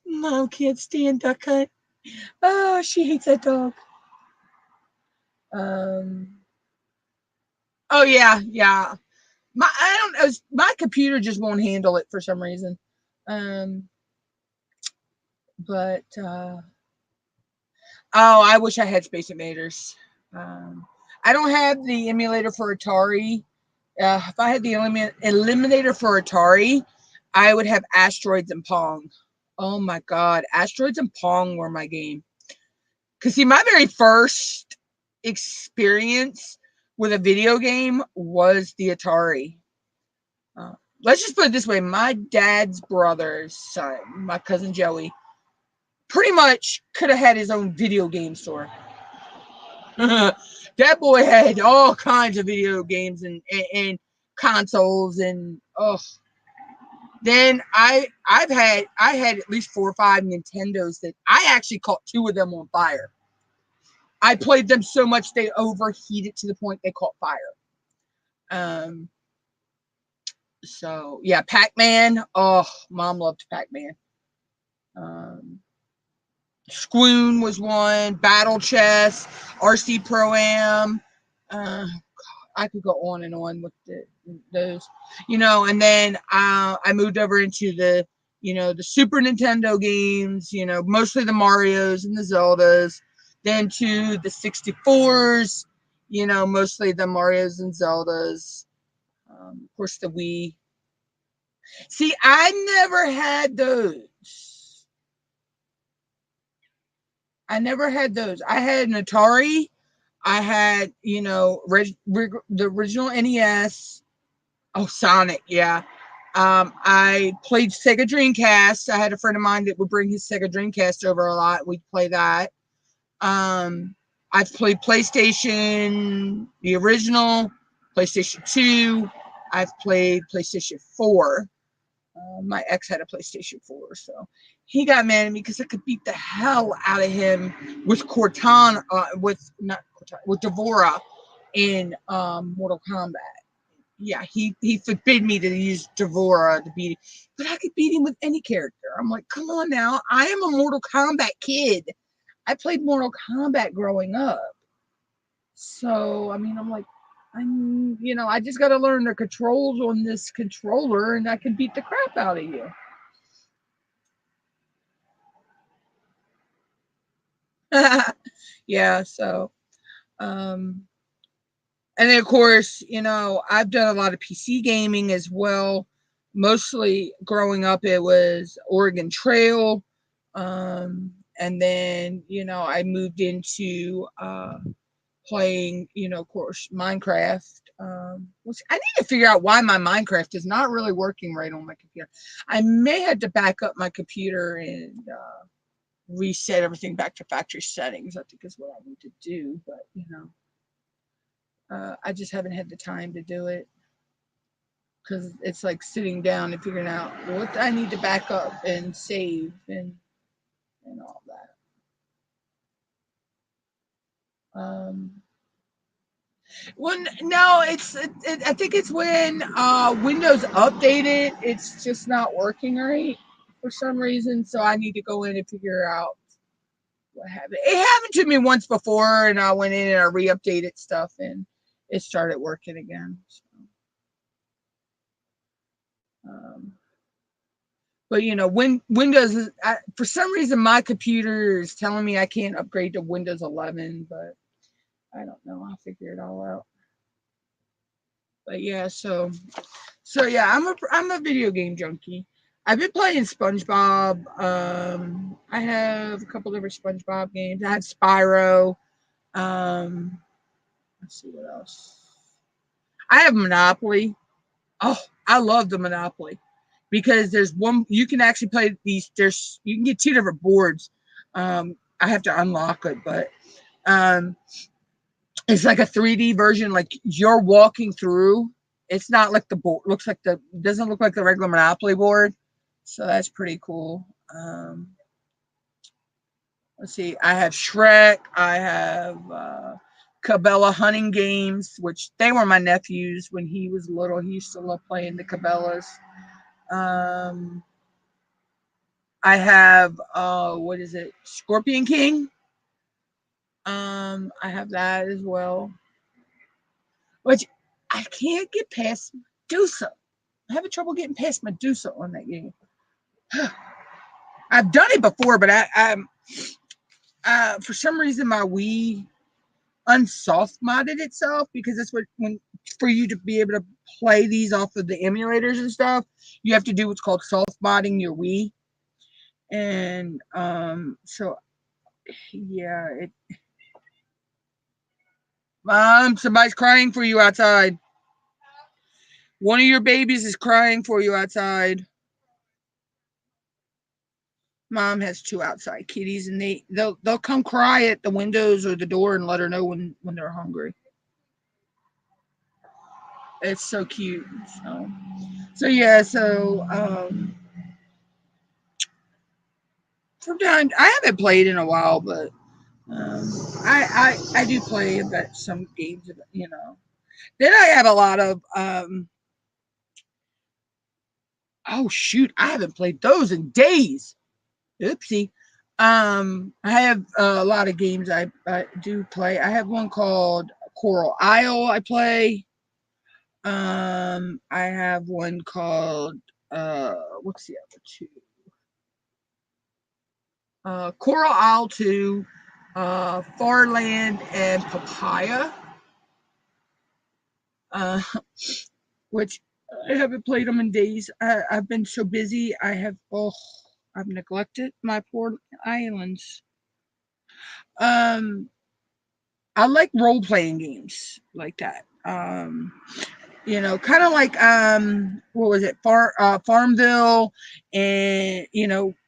Mom can't stand Duck Hunt. Oh, she hates that dog. Oh yeah, yeah. I don't know. My computer just won't handle it for some reason. But oh, I wish I had Space Invaders. I don't have the emulator for Atari. If I had the eliminator for Atari, I would have Asteroids and Pong. Oh my God, Asteroids and Pong were my game. Because see, my very first experience with a video game was the Atari. Let's just put it this way: my dad's brother's son, my cousin Joey, pretty much could have had his own video game store. That boy had all kinds of video games and consoles and oh. Then I had at least 4 or 5 Nintendos that I actually caught 2 of them on fire. I played them so much they overheated to the point they caught fire. So yeah, Pac-Man. Oh, Mom loved Pac-Man. Squoon was one. Battle Chess, RC Pro-Am. I could go on and on with those, and then I moved over into the Super Nintendo games, mostly the Marios and the Zeldas, then to the 64s, mostly the Marios and Zeldas, of course the Wii. See, I never had those. I had an Atari. I had, the original NES. Oh, Sonic, yeah. I played Sega Dreamcast. I had a friend of mine that would bring his Sega Dreamcast over a lot. We'd play that. I've played PlayStation, the original, PlayStation 2. I've played PlayStation 4. My ex had a PlayStation 4, so he got mad at me because I could beat the hell out of him with Cortana, with Devora in Mortal Kombat. Yeah, he forbid me to use Devora to beat him, but I could beat him with any character. I'm like, come on now, I am a Mortal Kombat kid. I played Mortal Kombat growing up, so I mean, I'm like, I just got to learn the controls on this controller, and I can beat the crap out of you. Yeah, so and then of course, I've done a lot of PC gaming as well. Mostly growing up, it was Oregon Trail, and then I moved into playing, of course, Minecraft. Which I need to figure out why my Minecraft is not really working right on my computer. I may have to back up my computer and reset everything back to factory settings. I think is what I need to do, but I just haven't had the time to do it because it's like sitting down and figuring out what I need to back up and save and all that. Well, no, I think it's when Windows updated, it's just not working right for some reason. So I need to go in and figure out what happened. It happened to me once before, and I went in and I re-updated stuff, and it started working again. So, um, but when Windows is, for some reason my computer is telling me I can't upgrade to Windows 11, but I don't know. I'll figure it all out. But yeah, so yeah, I'm a video game junkie. I've been playing SpongeBob. I have a couple different SpongeBob games. I have Spyro. Um, let's see what else. I have Monopoly. Oh, I love the Monopoly because there's one you can actually play these. You can get two different boards. I have to unlock it, but um, it's like a 3D version. Like you're walking through. It's not like the board. Looks like the doesn't look like the regular Monopoly board. So that's pretty cool. Let's see. I have Shrek. I have Cabela hunting games, which they were my nephews when he was little. He used to love playing the Cabela's. Um, I have what is it? Scorpion King. I have that as well. Which I can't get past Medusa. I'm having trouble getting past Medusa on that game. I've done it before, but for some reason my Wii unsoft modded itself because that's what when for you to be able to play these off of the emulators and stuff, you have to do what's called soft modding your Wii. And so yeah, Mom, somebody's crying for you outside. One of your babies is crying for you outside. Mom has two outside kitties, and they'll come cry at the windows or the door and let her know when they're hungry. It's so cute. So yeah. From time I haven't played in a while, but I do play about some games. Then I have a lot of oh shoot, I haven't played those in days. Oopsie. I have a lot of games I do play. I have one called Coral Isle I play. I have one called what's the other two? Coral Isle 2, Farland and Papaya. Uh, which I haven't played them in days. I've been so busy. I've neglected my poor islands. Um, I like role playing games like that. Kind of like what was it, Farmville, and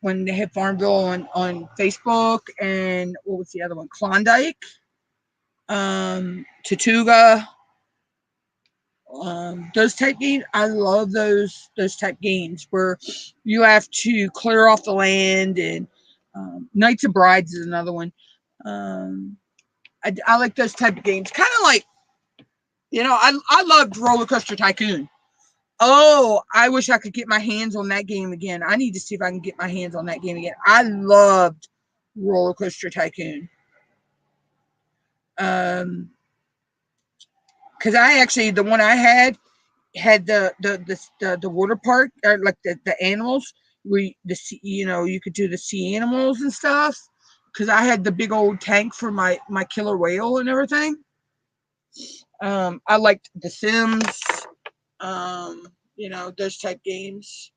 when they had Farmville on Facebook, and what was the other one, Klondike, Tortuga, those type games. I love those type games where you have to clear off the land, and Knights and Brides is another one. Um, I like those type of games. Kind of like I loved Roller Coaster Tycoon. Oh, I wish I could get my hands on that game again. I need to see if I can get my hands on that game again. I loved Roller Coaster Tycoon. Because I actually the one I had the water park, like the animals. You could do the sea animals and stuff. Because I had the big old tank for my killer whale and everything. I liked The Sims. Those type games.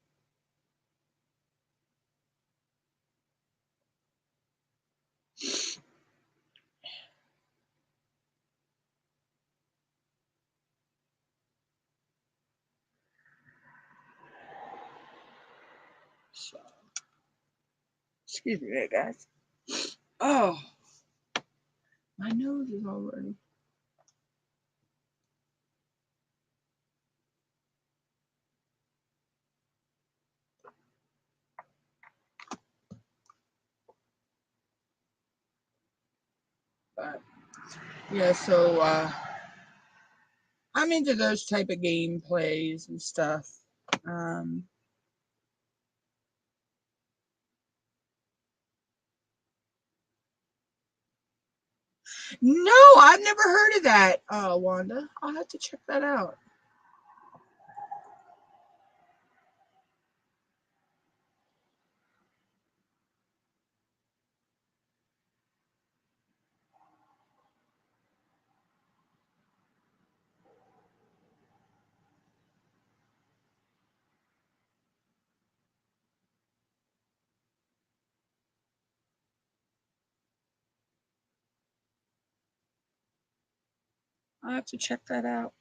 So, excuse me there, guys. Oh, my nose is already. But yeah, so I'm into those type of gameplays and stuff. No, I've never heard of that, Wanda. I'll have to check that out. I'll have to check that out.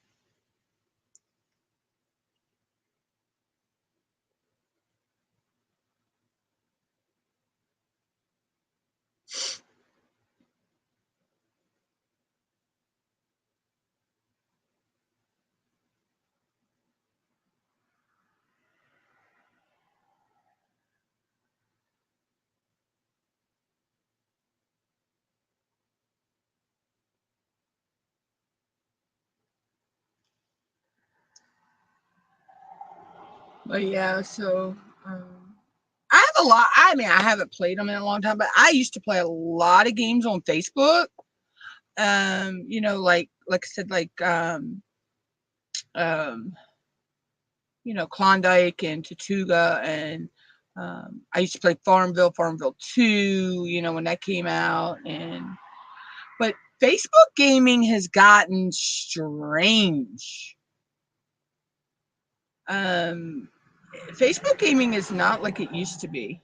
But yeah, so I have a lot. I mean, I haven't played them in a long time, but I used to play a lot of games on Facebook. You know, like I said, um, you know, Klondike and Tortuga, and I used to play Farmville 2, you know, when that came out. And but Facebook gaming has gotten strange. Um, Facebook gaming is not like it used to be.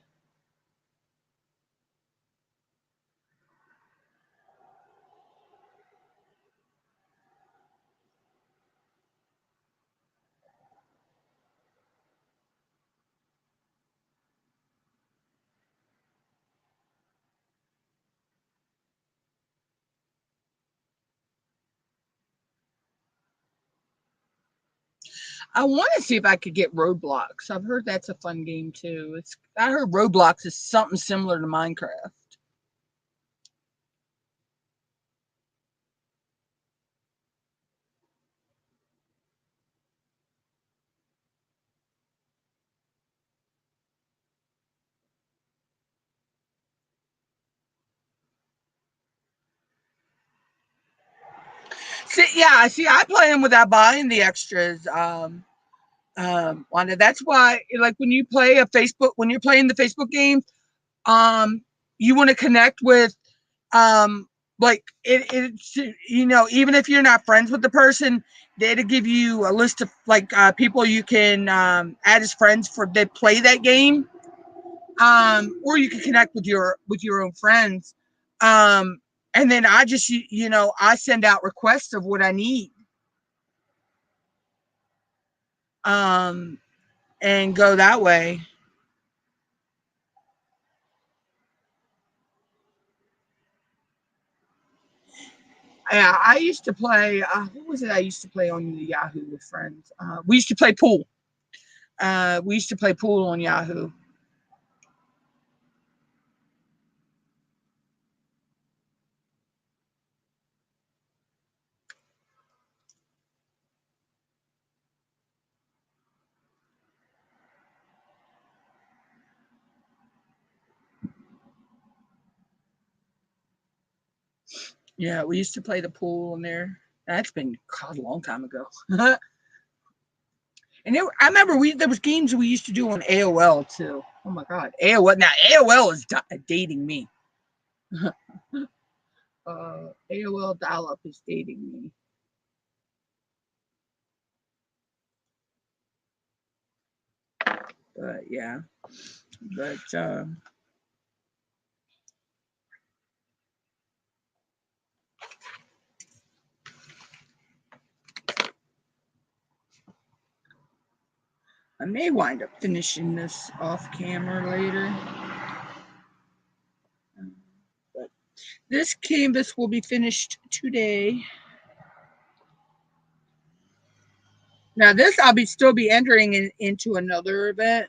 I want to see if I could get Roblox. I've heard that's a fun game too. I heard Roblox is something similar to Minecraft. See, yeah, see, I play them without buying the extras. Wanda, that's why, like, when you're playing the Facebook game, um, you want to connect with, um, like, it's, you know, even if you're not friends with the person, it'll give you a list of like people you can add as friends for that play that game. Or you can connect with your own friends. Um, and then I just, you know, I send out requests of what I need. Um, and go that way. Yeah, I used to play. What was it? I used to play on Yahoo with friends. We used to play pool. We used to play pool on Yahoo. Yeah, we used to play the pool in there. That's been God, a long time ago. And I remember there was games we used to do on AOL too. Oh my God, AOL! Now AOL is dating me. AOL dial-up is dating me. But yeah, but I may wind up finishing this off camera later. But this canvas will be finished today. Now this I'll be still be entering into another event.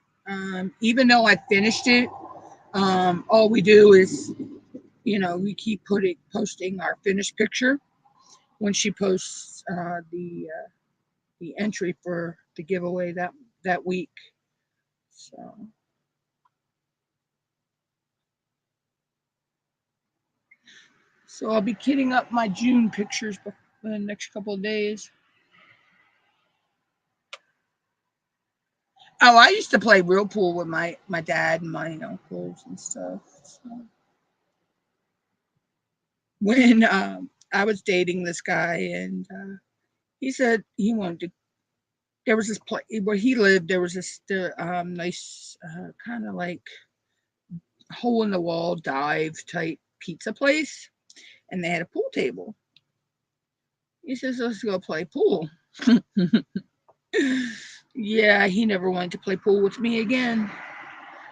Even though I finished it, all we do is, you know, we keep posting our finished picture when she posts the entry for the giveaway that week. So I'll be kitting up my June pictures in the next couple of days. Oh, I used to play real pool with my dad and my uncles and stuff. So when I was dating this guy, and he said he wanted to. There was this place where he lived. There was this nice kind of like hole in the wall dive type pizza place, and they had a pool table. He says, "Let's go play pool." Yeah, he never wanted to play pool with me again.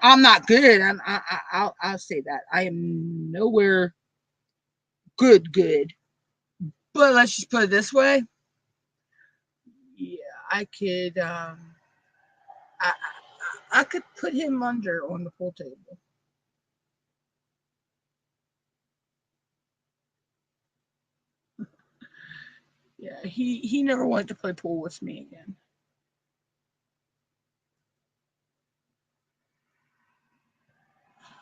I'm not good. I'll say that. I am nowhere good. But let's just put it this way. Yeah, I could I could put him under on the pool table. Yeah, he never wanted to play pool with me again.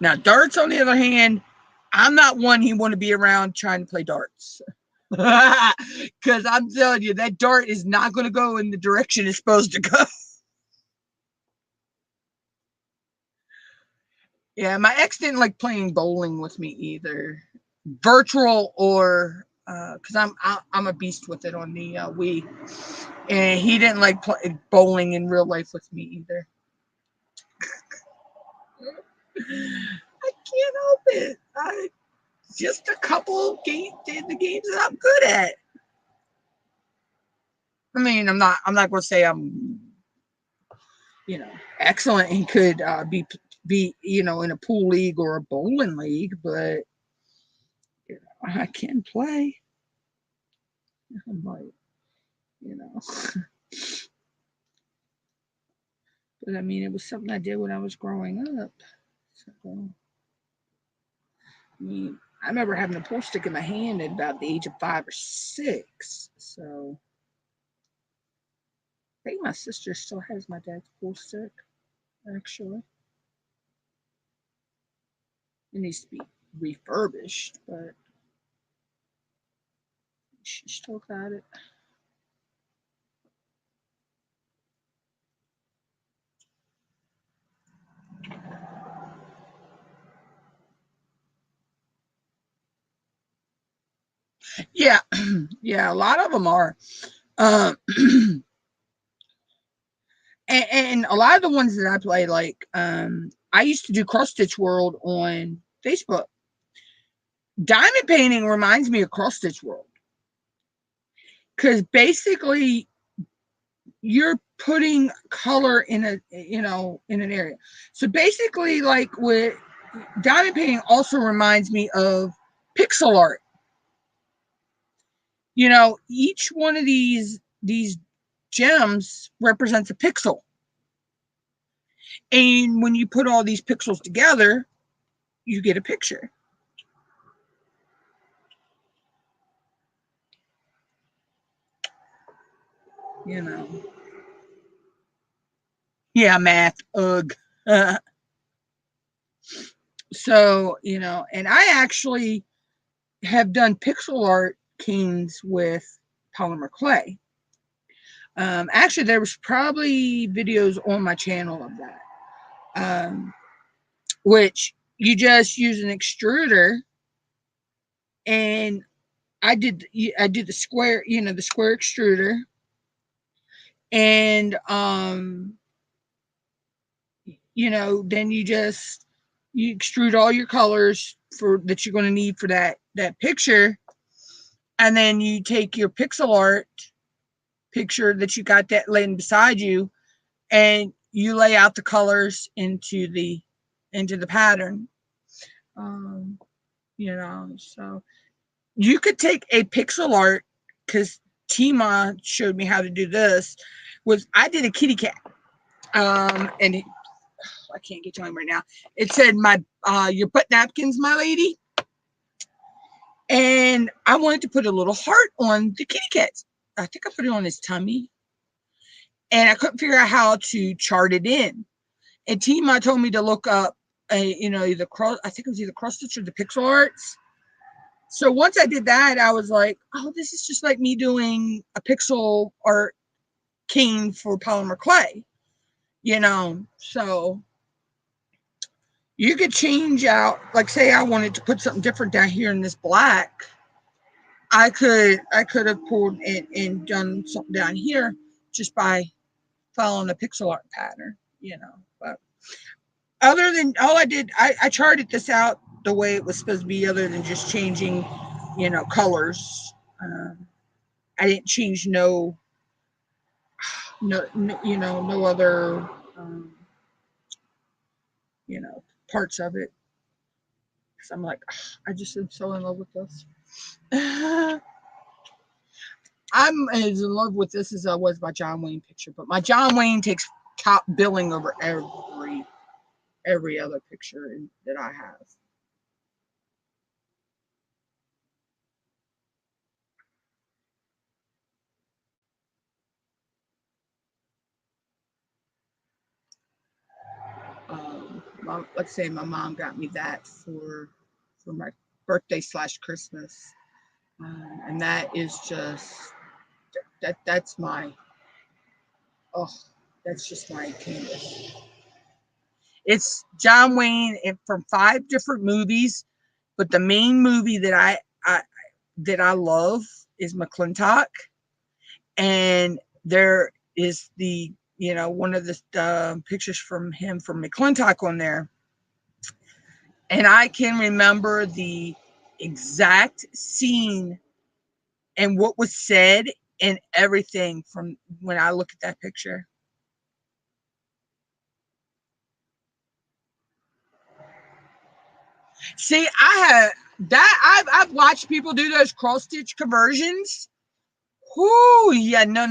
Now, darts, on the other hand, I'm not one he want to be around trying to play darts. Because I'm telling you, that dart is not going to go in the direction it's supposed to go. Yeah, my ex didn't like playing bowling with me either, virtual or because I'm a beast with it on the Wii, and he didn't like play bowling in real life with me either. I can't help it. Just a couple games, the games that I'm good at. I mean, I'm not going to say I'm, excellent and could be in a pool league or a bowling league, but I can play. I'm like, but I mean, it was something I did when I was growing up. So, I mean, I remember having a pool stick in my hand at about the age of 5 or 6. So I think my sister still has my dad's pool stick, actually. It needs to be refurbished, but she still got it. Yeah, yeah, a lot of them are. And a lot of the ones that I play, like I used to do Cross Stitch World on Facebook. Diamond painting reminds me of Cross Stitch World, because basically you're putting color in in an area. So basically, like with diamond painting, also reminds me of pixel art. Each one of these gems represents a pixel. And when you put all these pixels together, you get a picture. Yeah, math, ugh. So, and I actually have done pixel art canes with polymer clay. Actually, there was probably videos on my channel of that, which you just use an extruder, and I did the square, the square extruder, and then you extrude all your colors that you're going to need for that picture, and then you take your pixel art picture that you got that laying beside you, and you lay out the colors into the pattern. So you could take a pixel art, because Tima showed me how to do this. I did a kitty cat, and I can't get to him right now. It said, your butt napkins, my lady. And I wanted to put a little heart on the kitty cats. I think I put it on his tummy, and I couldn't figure out how to chart it in. And Tima told me to look up, either cross. I think it was either cross stitch or the pixel arts. So once I did that, I was like, oh, this is just like me doing a pixel art cane for polymer clay, So you could change out, like say I wanted to put something different down here in this black. I could have pulled it and done something down here just by following the pixel art pattern, But other than all I did, I charted this out the way it was supposed to be, other than just changing, colors. I didn't change no other, um, parts of it. Because I'm like, I just am so in love with this. I'm as in love with this as I was my John Wayne picture, but my John Wayne takes top billing over every other picture that I have. Let's say my mom got me that for my birthday / Christmas, and that is just that's my oh that's just my canvas. It's John Wayne from 5 different movies, but the main movie that I love is McClintock, and there is one of the pictures from him from McClintock on there, and I can remember the exact scene and what was said and everything from when I look at that picture. See, I've watched people do those cross stitch conversions. Whoo, yeah, no.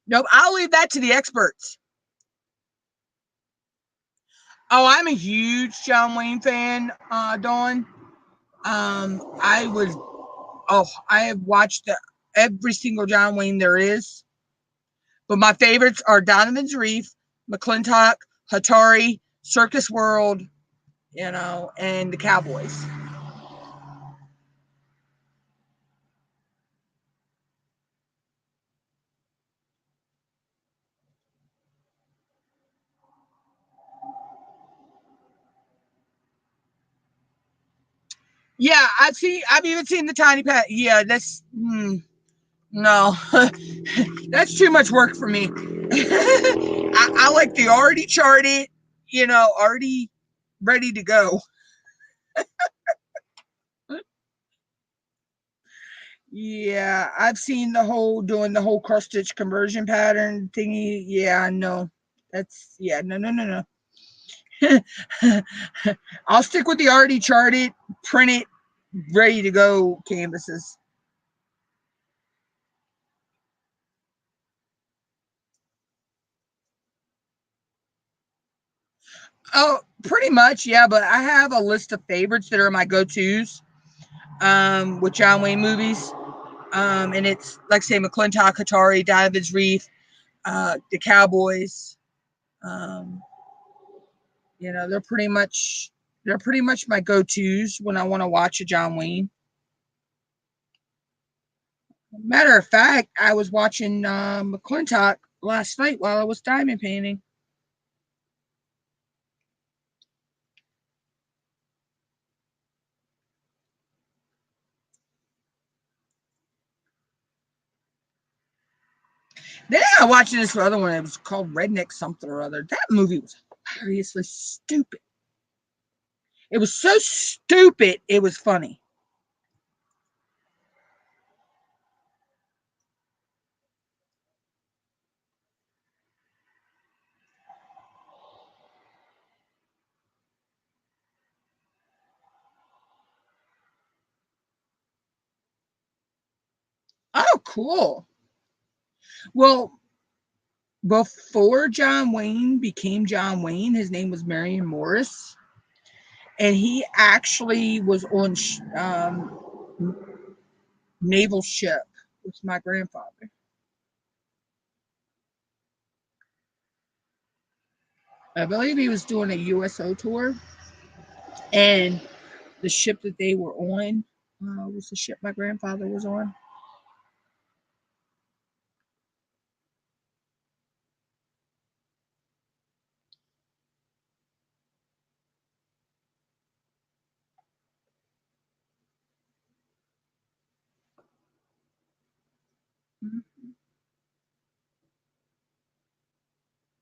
Nope, I'll leave that to the experts. Oh, I'm a huge John Wayne fan, Dawn. I have watched every single John Wayne there is, but my favorites are Donovan's Reef, McClintock, Hattori, Circus World, and the Cowboys. Yeah, I've even seen the Tiny Pat. Yeah, no, that's too much work for me. I like the already charted, already ready to go. Yeah, I've seen doing the whole cross stitch conversion pattern thingy. Yeah, no, no. I'll stick with the already charted, printed, ready to go canvases. Oh, pretty much, yeah. But I have a list of favorites that are my go-tos with John Wayne movies. And it's like say McClintock, Hattori, David's Reef, the Cowboys. Um, they're pretty much my go-tos when I want to watch a John Wayne. Matter of fact, I was watching McClintock last night while I was diamond painting. Then I was watching this other one. It was called Redneck something or other. That movie was hilariously stupid. It was so stupid, it was funny. Oh, cool. Well, before John Wayne became John Wayne, his name was Marion Morris, and he actually was on naval ship with my grandfather. I believe he was doing a USO tour, and the ship that they were on was the ship my grandfather was on.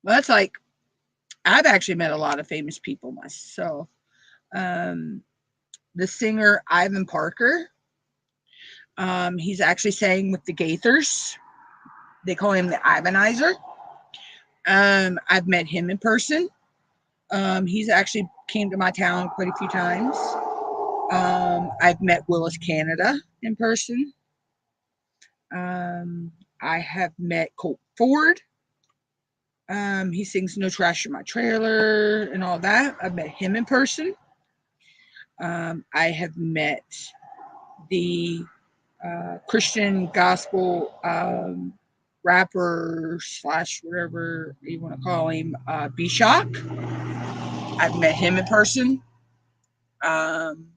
Well, that's like I've actually met a lot of famous people myself. Um, the singer Ivan Parker, he's actually sang with the Gaithers. They call him the Ivanizer. I've met him in person. He's actually came to my town quite a few times. I've met Willis Canada in person. I have met Colt Ford. He sings "No Trash in My Trailer" and all that. I've met him in person. I have met the Christian gospel rapper slash whatever you want to call him, B-Shock. I've met him in person. Um,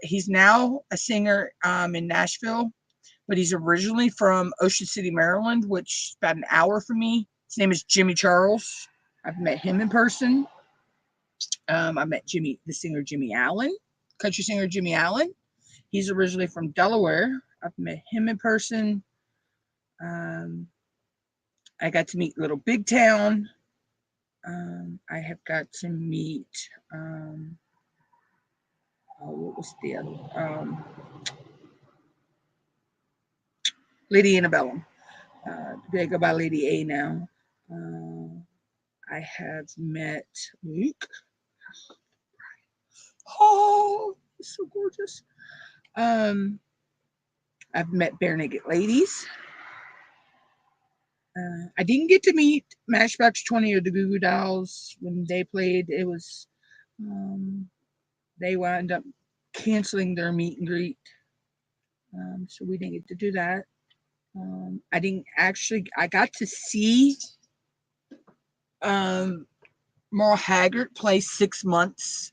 he's now a singer in Nashville, but he's originally from Ocean City, Maryland, which is about an hour from me. His name is Jimmy Charles. I've met him in person. I met the singer Jimmy Allen, country singer Jimmy Allen. He's originally from Delaware. I've met him in person. Um, I got to meet Little Big Town. I have got to meet, what was the other Lady Antebellum. They go by Lady A now. I have met Luke. Oh, he's so gorgeous. I've met Bare Naked Ladies. I didn't get to meet Matchbox 20 or the Goo Goo Dolls when they played. It was, they wound up canceling their meet and greet. So we didn't get to do that. I got to see Merle Haggard play 6 months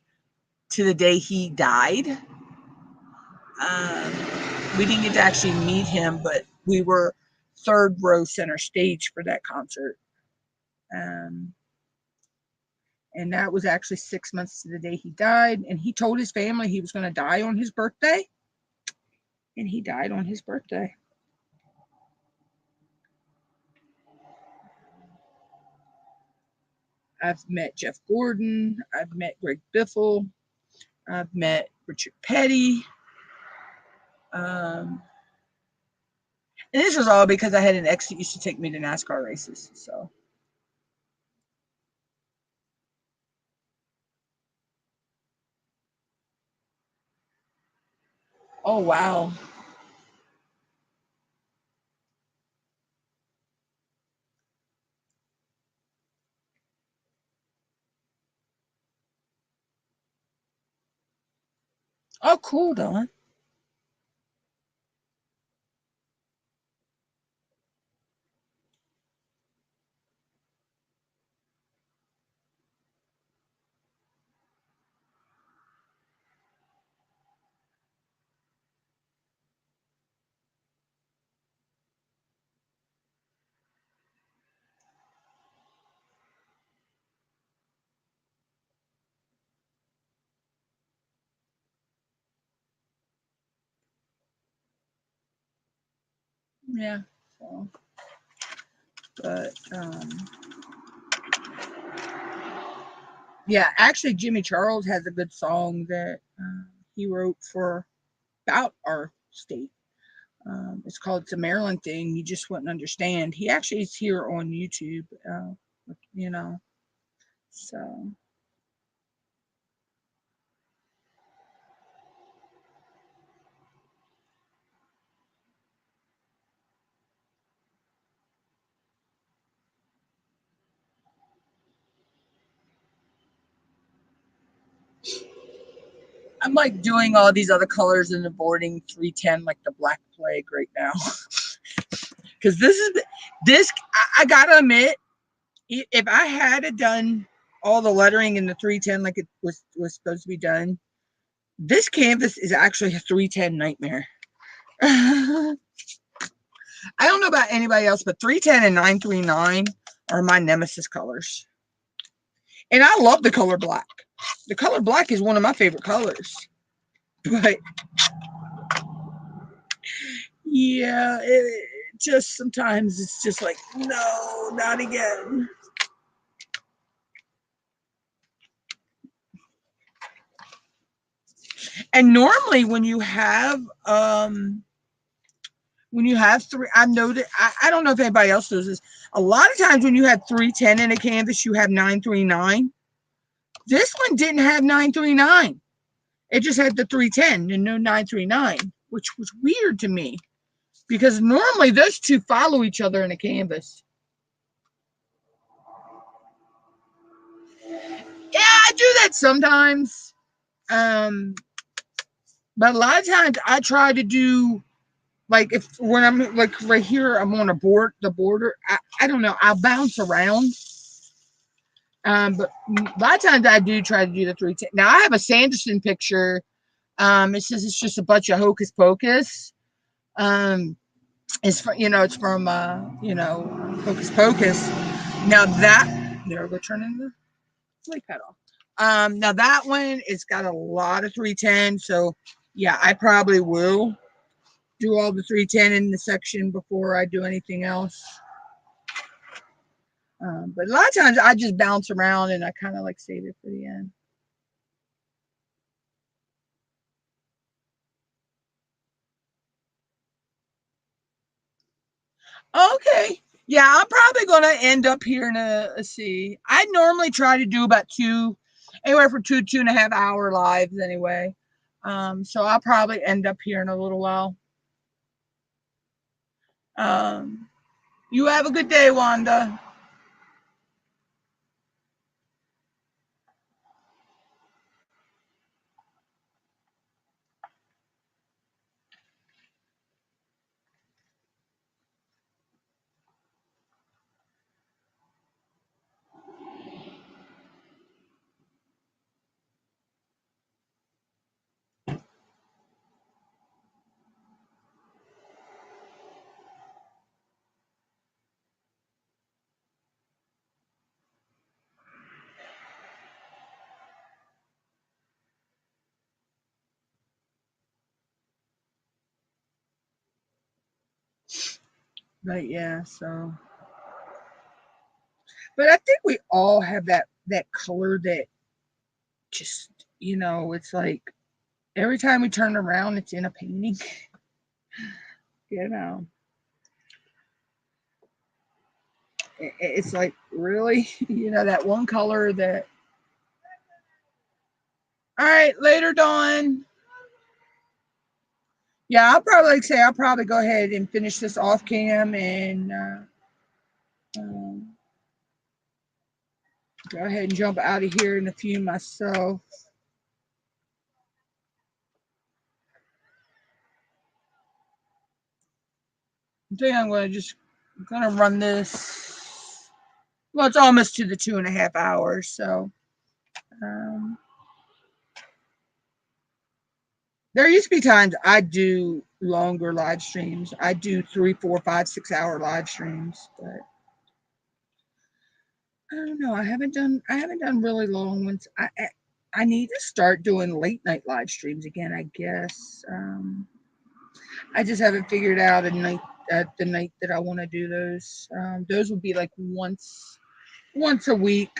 to the day he died. We didn't get to actually meet him, but we were third row center stage for that concert. And that was actually 6 months to the day he died. And he told his family he was going to die on his birthday. And he died on his birthday. I've met Jeff Gordon. I've met Greg Biffle. I've met Richard Petty. And this was all because I had an ex that used to take me to NASCAR races. So. Oh, wow. Oh, cool, Don. Yeah. So, but yeah, actually, Jimmy Charles has a good song that he wrote for about our state. It's called "It's a Maryland Thing." You just wouldn't understand. He actually is here on YouTube. You know, so I'm like doing all these other colors and avoiding 310 like the Black Plague right now. Because this, I gotta admit, if I had done all the lettering in the 310 like it was supposed to be done, this canvas is actually a 310 nightmare. I don't know about anybody else, but 310 and 939 are my nemesis colors. And I love the color black. The color black is one of my favorite colors. But yeah, it just sometimes it's just like, no, not again. And normally when you have three, I've noted, I don't know if anybody else does this. A lot of times when you have 310 in a canvas, you have 939. This one didn't have 939. It just had the 310 and no 939, which was weird to me because normally those two follow each other in a canvas. Yeah, I do that sometimes. But a lot of times I try to do, like, when I'm like right here, I'm on the border. I don't know. I'll bounce around. But a lot of times I do try to do the 310. Now I have a Sanderson picture. It says it's just a bunch of hocus pocus. It's from, it's from Hocus Pocus. Now that there we go, turning the light pad off. Now that one, it's got a lot of 310. So yeah, I probably will do all the 310 in the section before I do anything else. But a lot of times I just bounce around and I kind of like save it for the end. Okay. Yeah, I'm probably going to end up here in let's see. I normally try to do about anywhere from 2.5 hour lives anyway. So I'll probably end up here in a little while. You have a good day, Wanda. But yeah, so. But I think we all have that color that just, it's like every time we turn around, it's in a painting. It's like, really? That one color that. All right, later, Dawn. Yeah, I'll probably go ahead and finish this off cam and go ahead and jump out of here in a few myself. I think I'm gonna run this. Well, it's almost to the 2.5 hours, so there used to be times I do longer live streams. I do 3, 4, 5, 6 hour live streams, but I don't know. I haven't done really long ones. I need to start doing late night live streams again, I guess. I just haven't figured out the night that I want to do those. Those would be like once a week.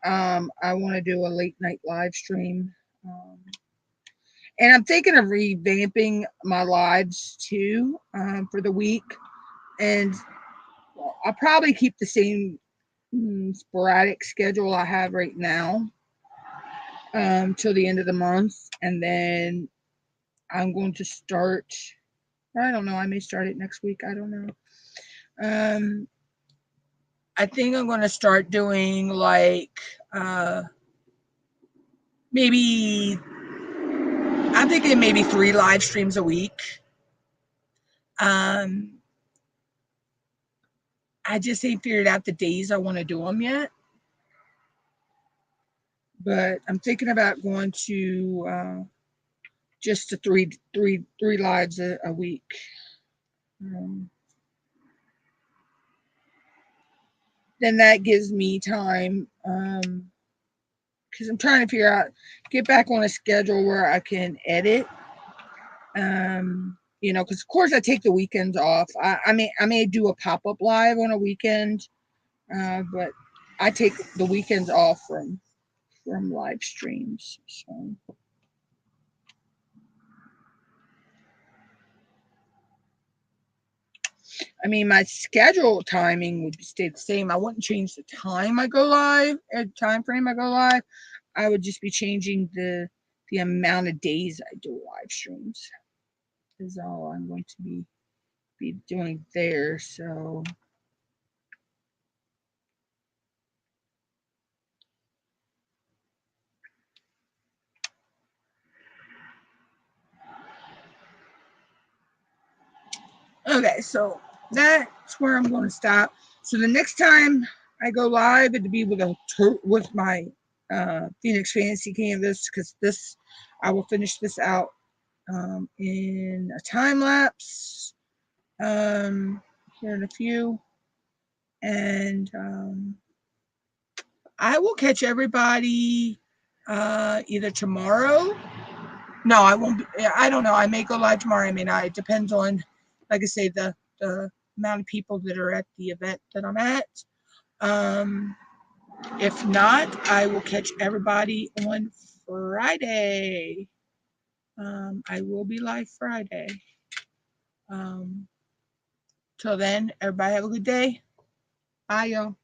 I want to do a late night live stream. And I'm thinking of revamping my lives too for the week. And I'll probably keep the same sporadic schedule I have right now till the end of the month. And then I'm going to start, I don't know, I may start it next week. I don't know. I think I'm going to start doing like maybe thinking maybe 3 live streams a week. I just ain't figured out the days I want to do them yet. But I'm thinking about going to just to three lives a week. Then that gives me time, because I'm trying to figure out, get back on a schedule where I can edit. You know, because of course I take the weekends off. I may do a pop-up live on a weekend, but I take the weekends off from live streams. So I mean, my schedule timing would stay the same. I wouldn't change the time I go live, time frame I go live. I would just be changing the amount of days I do live streams. Is all I'm going to be doing there. So okay, so that's where I'm going to stop. So the next time I go live, it'll be with my Phoenix Fantasy Canvas, because this I will finish this out in a time lapse here in a few, and I will catch everybody either tomorrow. No, I won't. I don't know. I may go live tomorrow. I may not. It depends on, like I say, the amount of people that are at the event that I'm at. If not, I will catch everybody on Friday. I will be live Friday. Till then, everybody have a good day. Bye, y'all.